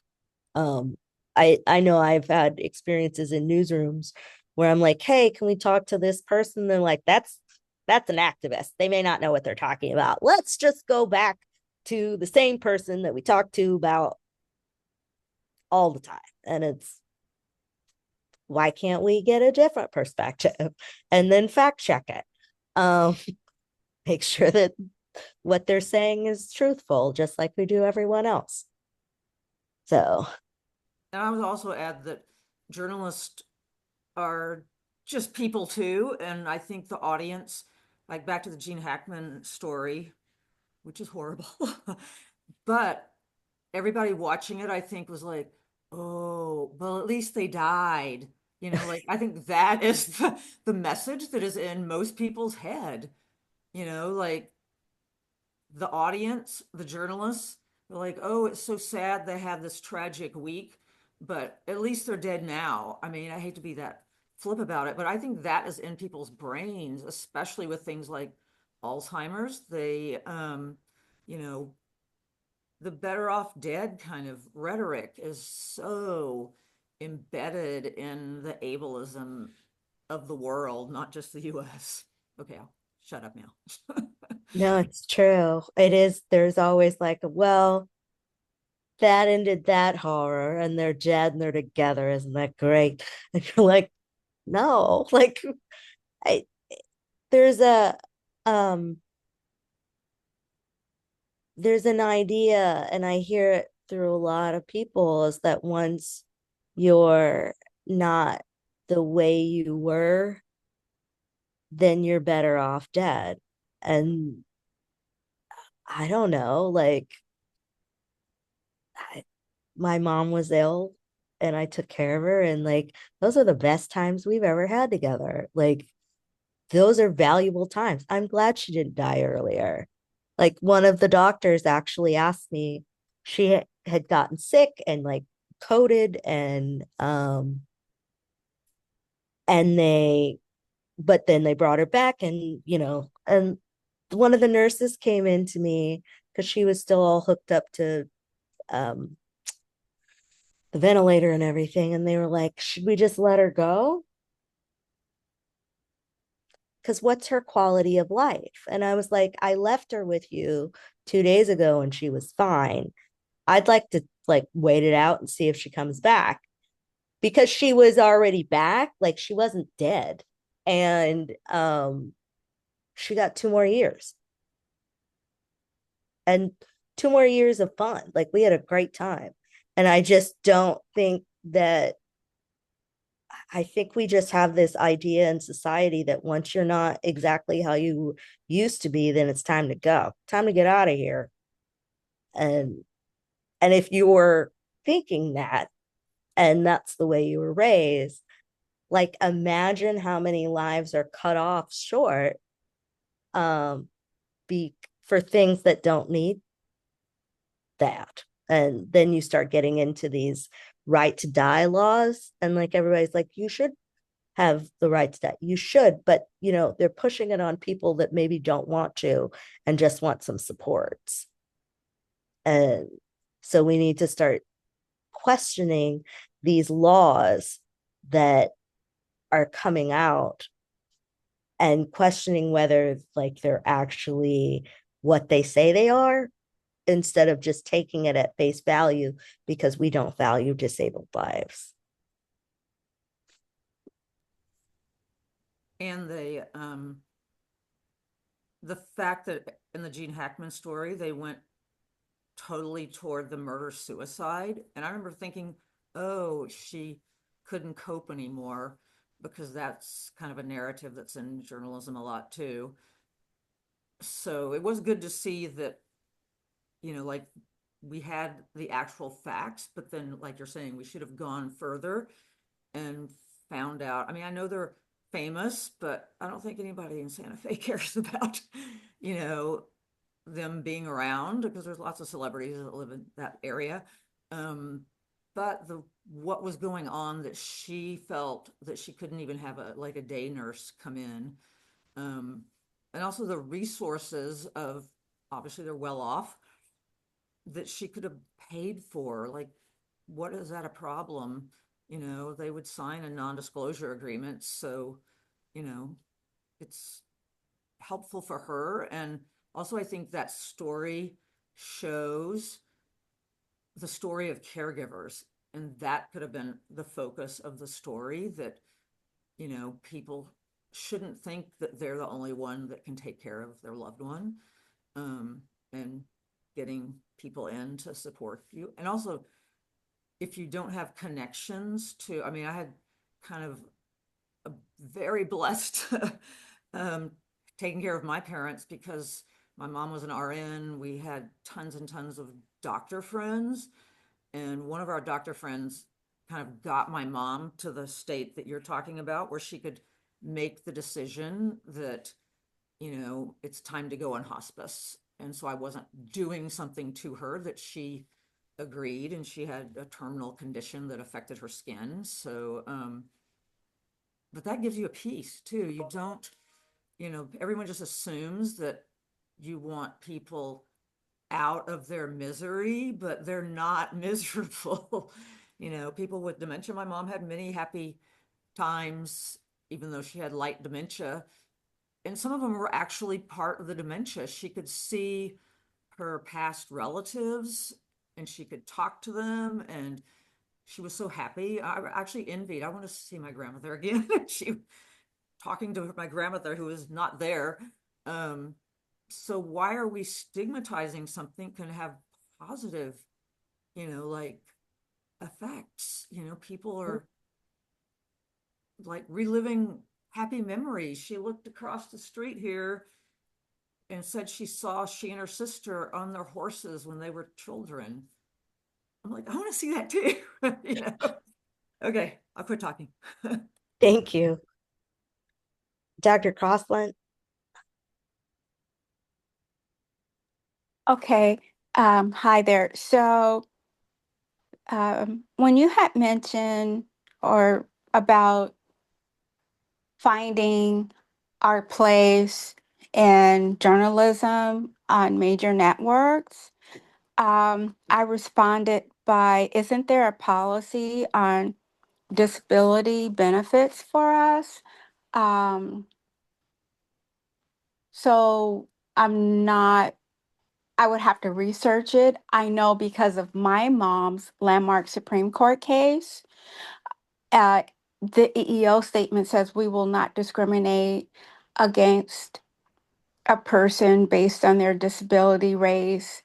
um, I know I've had experiences in newsrooms where I'm like, hey, can we talk to this person? They're like, that's an activist. They may not know what they're talking about. Let's just go back to the same person that we talked to about all the time. And it's why can't we get a different perspective and then fact check it? Um, make sure that what they're saying is truthful, just like we do everyone else. So, and I would also add that journalists are just people too. And I think the audience, like back to the Gene Hackman story, which is horrible, but everybody watching it, I think, was like, oh, well, at least they died. Like I think that is the message that is in most people's head. Like the audience, the journalists, they're like, oh, it's so sad they had this tragic week, but at least they're dead now. I mean, I hate to be that flip about it, but I think that is in people's brains, especially with things like Alzheimer's. You know, the better off dead kind of rhetoric is so embedded in the ableism of the world, not just the US. Okay, I'll shut up now. no, it's true. It is. There's always like, well, that ended that horror and they're dead and they're together. Isn't that great? And you're like, no, like, I, there's um, there's an idea, and I hear it through a lot of people, is that once you're not the way you were, then you're better off dead. And I don't know, like, my mom was ill and I took care of her, and like, those are the best times we've ever had together. Like, those are valuable times. I'm glad she didn't die earlier. Like, one of the doctors actually asked me, she had gotten sick and like coded and but then they brought her back, and and one of the nurses came in to me because she was still all hooked up to um the ventilator and everything, and they were like, should we just let her go? Because what's her quality of life? And I was like, I left her with you 2 days ago and she was fine. I'd like to like wait it out and see if she comes back, because she was already back, like she wasn't dead. And she got 2 more years and 2 more years of fun. Like, we had a great time. And I just don't think that, I think we just have this idea in society that once you're not exactly how you used to be, then it's time to go, time to get out of here. And if you were thinking that, and that's the way you were raised, like, imagine how many lives are cut off short, um, be for things that don't need that. And then you start getting into these right to die laws, and like everybody's like, you should have the right to die. You should, but they're pushing it on people that maybe don't want to and just want some supports. And so we need to start questioning these laws that are coming out and questioning whether like they're actually what they say they are, instead of just taking it at face value because we don't value disabled lives. And the fact that in the Gene Hackman story, they went totally toward the murder suicide. And I remember thinking, oh, she couldn't cope anymore, because that's kind of a narrative that's in journalism a lot too. So it was good to see that, like, we had the actual facts, but then, like you're saying, we should have gone further and found out. I mean, I know they're famous, but I don't think anybody in Santa Fe cares about, you know, them being around, because there's lots of celebrities that live in that area. But what was going on, that she felt that she couldn't even have a day nurse come in. And also the resources of, obviously they're well off, that she could have paid for. Like, what is that a problem? You know, they would sign a non-disclosure agreement. So, you know, it's helpful for her. And also, I think that story shows the story of caregivers. And that could have been the focus of the story, that, you know, people shouldn't think that they're the only one that can take care of their loved one. And getting people in to support you. And also, if you don't have connections to, I mean, I had kind of a very blessed taking care of my parents, because my mom was an RN. We had tons and tons of doctor friends. And one of our doctor friends kind of got my mom to the state that you're talking about, where she could make the decision that, you know, it's time to go on hospice. And so I wasn't doing something to her, that she agreed, and she had a terminal condition that affected her skin. So, but that gives you a peace too. You don't, you know, everyone just assumes that you want people out of their misery, but they're not miserable. You know, people with dementia, my mom had many happy times, even though she had light dementia. And some of them were actually part of the dementia. She could see her past relatives and she could talk to them, and she was so happy. I actually envied. I want to see my grandmother again. She talking to my grandmother who is not there. So why are we stigmatizing something can have positive, you know, like effects? You know, people are like reliving happy memories. She looked across the street here and said she and her sister on their horses when they were children. I'm like, I want to see that too. You know? Okay, I'll quit talking. Thank you. Dr. Crossland? Okay. Hi there. So when you had mentioned or about finding our place in journalism on major networks, I responded by, isn't there a policy on disability benefits for us? So I'm not, I would have to research it. I know because of my mom's landmark Supreme Court case, the EEO statement says we will not discriminate against a person based on their disability, race,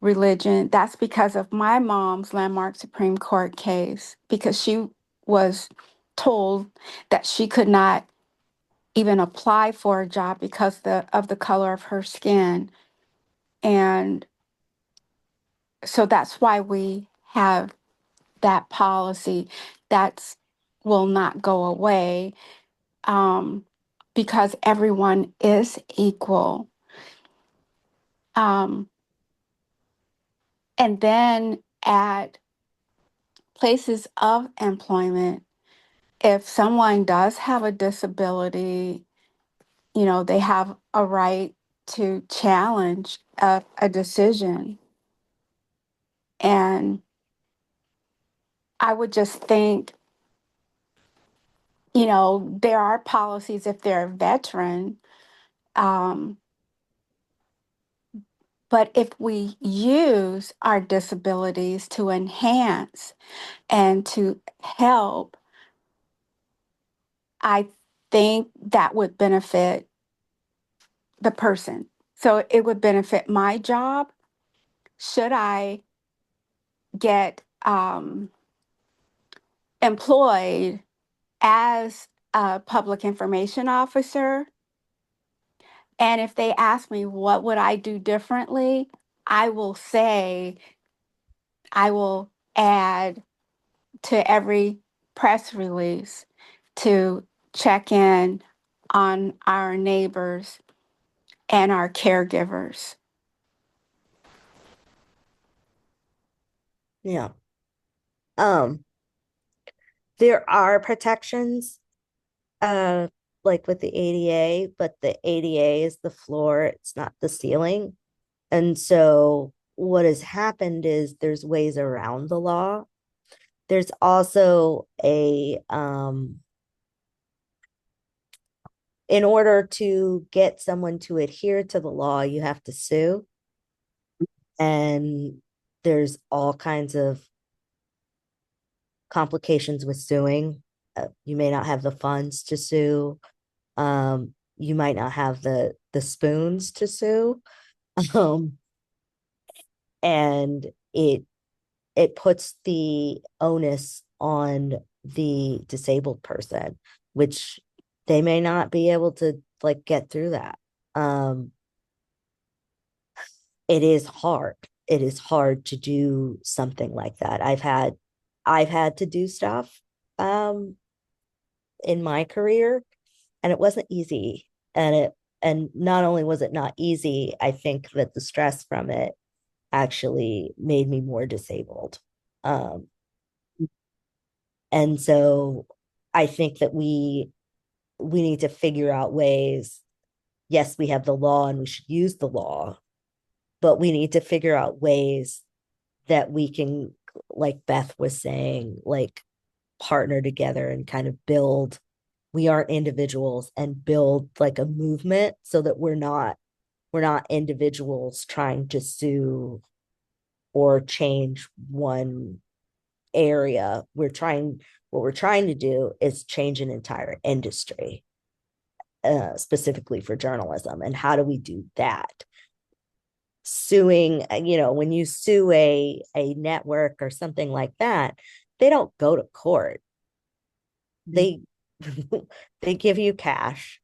religion. That's because of my mom's landmark Supreme Court case, because she was told that she could not even apply for a job because of the color of her skin. And so that's why we have that policy. That will not go away, because everyone is equal. And then at places of employment, if someone does have a disability, you know, they have a right to challenge a decision. And I would just think, you know, there are policies if they're a veteran, but if we use our disabilities to enhance and to help, I think that would benefit the person. So it would benefit my job. Should I get employed as a public information officer, and if they ask me what would I do differently, I will say I will add to every press release to check in on our neighbors and our caregivers. Yeah. There are protections, like with the ADA, but the ADA is the floor, it's not the ceiling. And so what has happened is there's ways around the law. There's also in order to get someone to adhere to the law, you have to sue. And there's all kinds of complications with suing. You may not have the funds to sue. You might not have the spoons to sue. And it puts the onus on the disabled person, which they may not be able to like get through that. It is hard. It is hard to do something like that. I've had to do stuff in my career, and it wasn't easy. And not only was it not easy, I think that the stress from it actually made me more disabled. And so I think that we need to figure out ways. Yes, we have the law and we should use the law, but we need to figure out ways that we can, like Beth was saying, like partner together and kind of build. We aren't individuals, and build like a movement so that we're not individuals trying to sue or change one area. What we're trying to do is change an entire industry, specifically for journalism. And how do we do that? Suing, when you sue a network or something like that, they don't go to court. They they give you cash.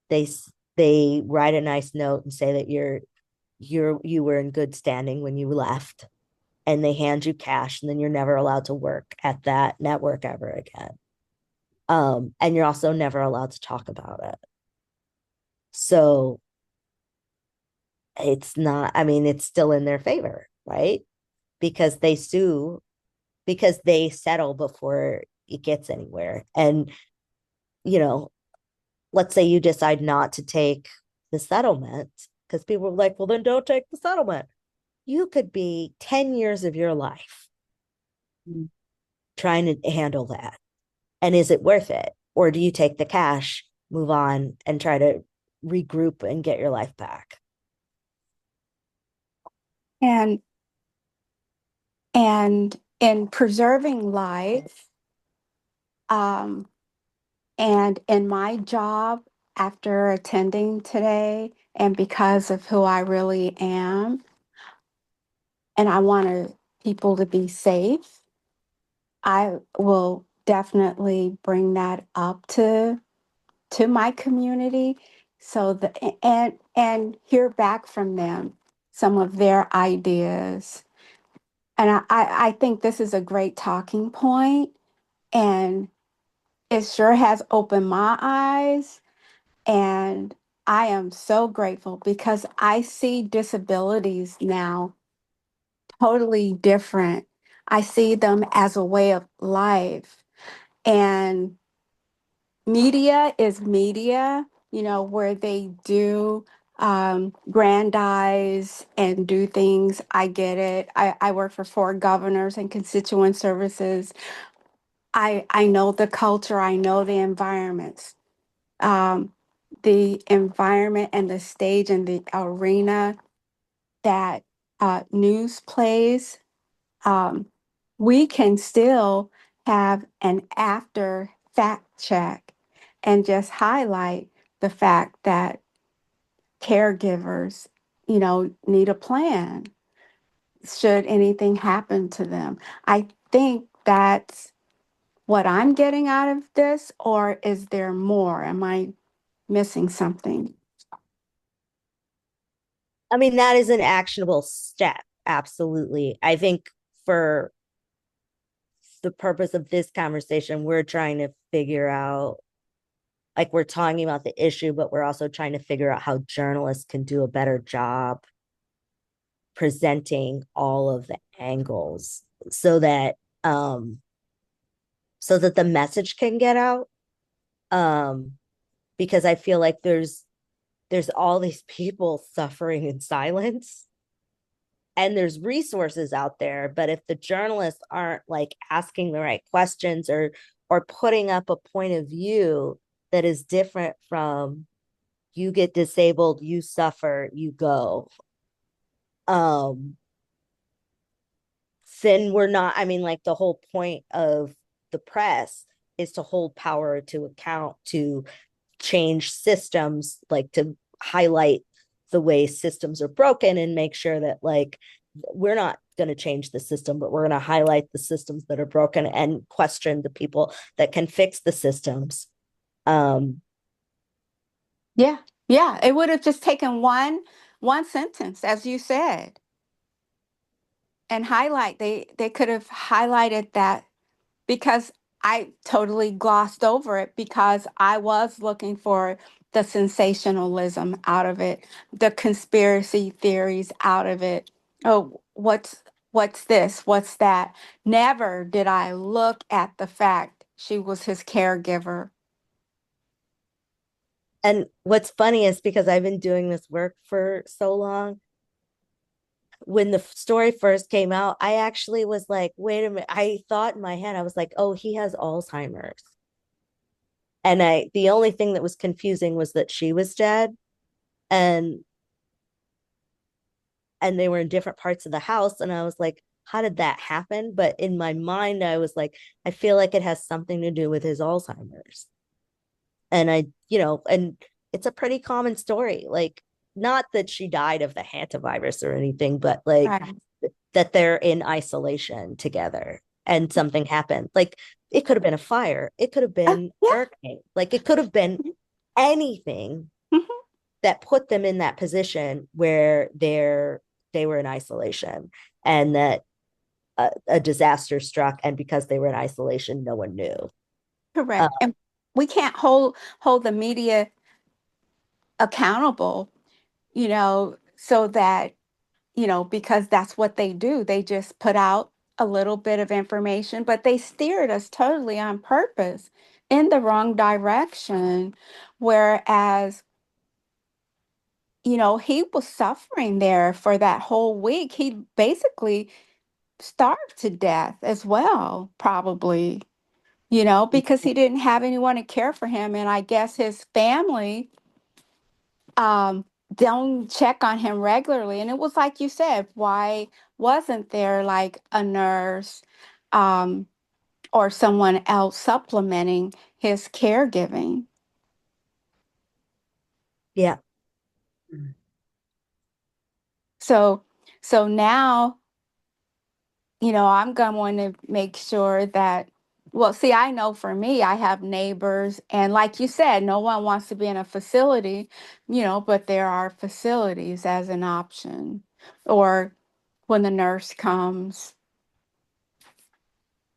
They write a nice note and say that you were in good standing when you left, and they hand you cash, and then you're never allowed to work at that network ever again. And you're also never allowed to talk about it. So it's not, I mean, it's still in their favor, right? Because they sue, because they settle before it gets anywhere. And, let's say you decide not to take the settlement, because people are like, well, then don't take the settlement. You could be 10 years of your life trying to handle that. And is it worth it? Or do you take the cash, move on, and try to regroup and get your life back? And in preserving life, and in my job after attending today, and because of who I really am, and I want people to be safe, I will definitely bring that up to my community, so that and hear back from them some of their ideas. And I think this is a great talking point, and it sure has opened my eyes. And I am so grateful because I see disabilities now totally different. I see them as a way of life. And media is media, where they do grandize and do things. I get it. I work for 4 governors and constituent services. I know the culture, I know the environments. The environment and the stage and the arena that news plays, we can still have an after fact check and just highlight the fact that caregivers, need a plan should anything happen to them. I think that's what I'm getting out of this, or is there more? Am I missing something? I mean, that is an actionable step. Absolutely. I think for the purpose of this conversation, we're trying to figure out, like, we're talking about the issue, but we're also trying to figure out how journalists can do a better job presenting all of the angles so that the message can get out. Because I feel like there's all these people suffering in silence, and there's resources out there, but if the journalists aren't like asking the right questions or putting up a point of view that is different from you get disabled, you suffer, you go, then we're not, I mean, like, the whole point of the press is to hold power to account, to change systems, like to highlight the way systems are broken and make sure that, like, we're not going to change the system, but we're going to highlight the systems that are broken and question the people that can fix the systems. Yeah, it would have just taken one sentence, as you said, and highlight. They could have highlighted that, because I totally glossed over it because I was looking for the sensationalism out of it, the conspiracy theories out of it. Oh, what's this? What's that? Never did I look at the fact she was his caregiver. And what's funny is, because I've been doing this work for so long, when the story first came out, I actually was like, wait a minute. I thought in my head, I was like, oh, he has Alzheimer's. And the only thing that was confusing was that she was dead, and they were in different parts of the house. And I was like, how did that happen? But in my mind, I was like, I feel like it has something to do with his Alzheimer's. And and it's a pretty common story. Like, not that she died of the hantavirus or anything, but like that they're in isolation together and something happened. Like, it could have been a fire. It could have been a hurricane. Like, it could have been anything that put them in that position where they were in isolation, and that a disaster struck. And because they were in isolation, no one knew. Correct. And we can't hold the media accountable, so that, because that's what they do. They just put out a little bit of information, but they steered us totally on purpose in the wrong direction. Whereas, he was suffering there for that whole week. He basically starved to death as well, probably, because he didn't have anyone to care for him. And I guess his family don't check on him regularly. And it was like you said, why wasn't there like a nurse or someone else supplementing his caregiving? Yeah. So now, I'm going to make sure that, well, see, I know for me, I have neighbors, and like you said, no one wants to be in a facility, but there are facilities as an option, or when the nurse comes,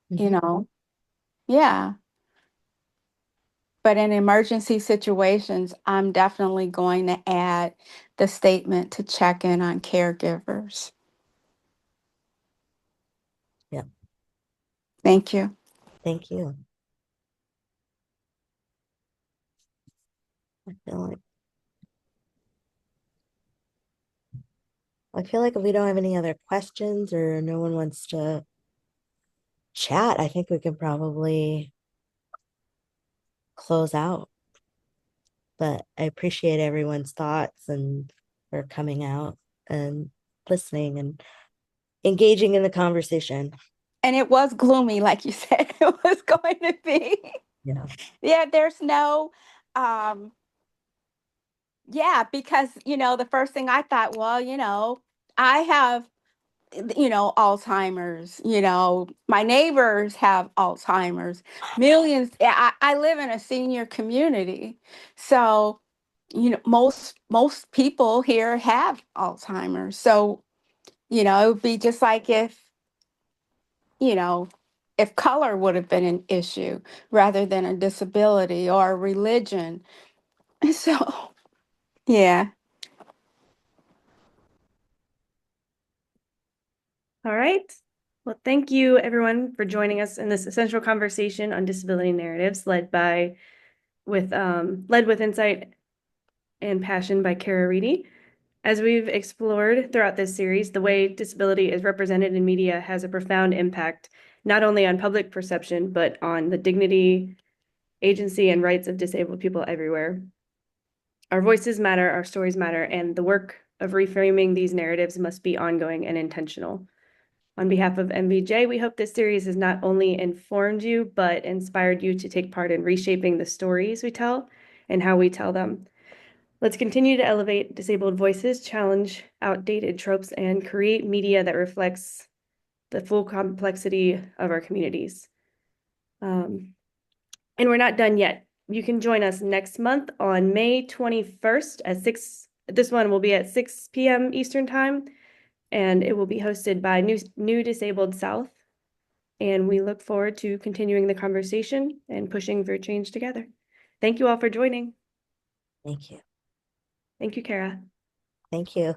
yeah. But in emergency situations, I'm definitely going to add the statement to check in on caregivers. Yeah. Thank you. Thank you. I feel like if we don't have any other questions or no one wants to chat, I think we can probably close out. But I appreciate everyone's thoughts and for coming out and listening and engaging in the conversation. And it was gloomy, like you said, it was going to be. Yeah. Yeah, there's no, because, the first thing I thought, well, I have, Alzheimer's, my neighbors have Alzheimer's, millions. I live in a senior community. So, most people here have Alzheimer's. So, it would be just like if, if color would have been an issue rather than a disability or a religion. So, yeah. All right. Well, thank you everyone for joining us in this essential conversation on disability narratives led with insight and passion by Cara Reedy. As we've explored throughout this series, the way disability is represented in media has a profound impact, not only on public perception, but on the dignity, agency, and rights of disabled people everywhere. Our voices matter, our stories matter, and the work of reframing these narratives must be ongoing and intentional. On behalf of MVJ, we hope this series has not only informed you, but inspired you to take part in reshaping the stories we tell and how we tell them. Let's continue to elevate disabled voices, challenge outdated tropes, and create media that reflects the full complexity of our communities. And we're not done yet. You can join us next month on May 21st at 6. This one will be at 6 p.m. Eastern Time, and it will be hosted by New Disabled South. And we look forward to continuing the conversation and pushing for change together. Thank you all for joining. Thank you. Thank you, Cara. Thank you.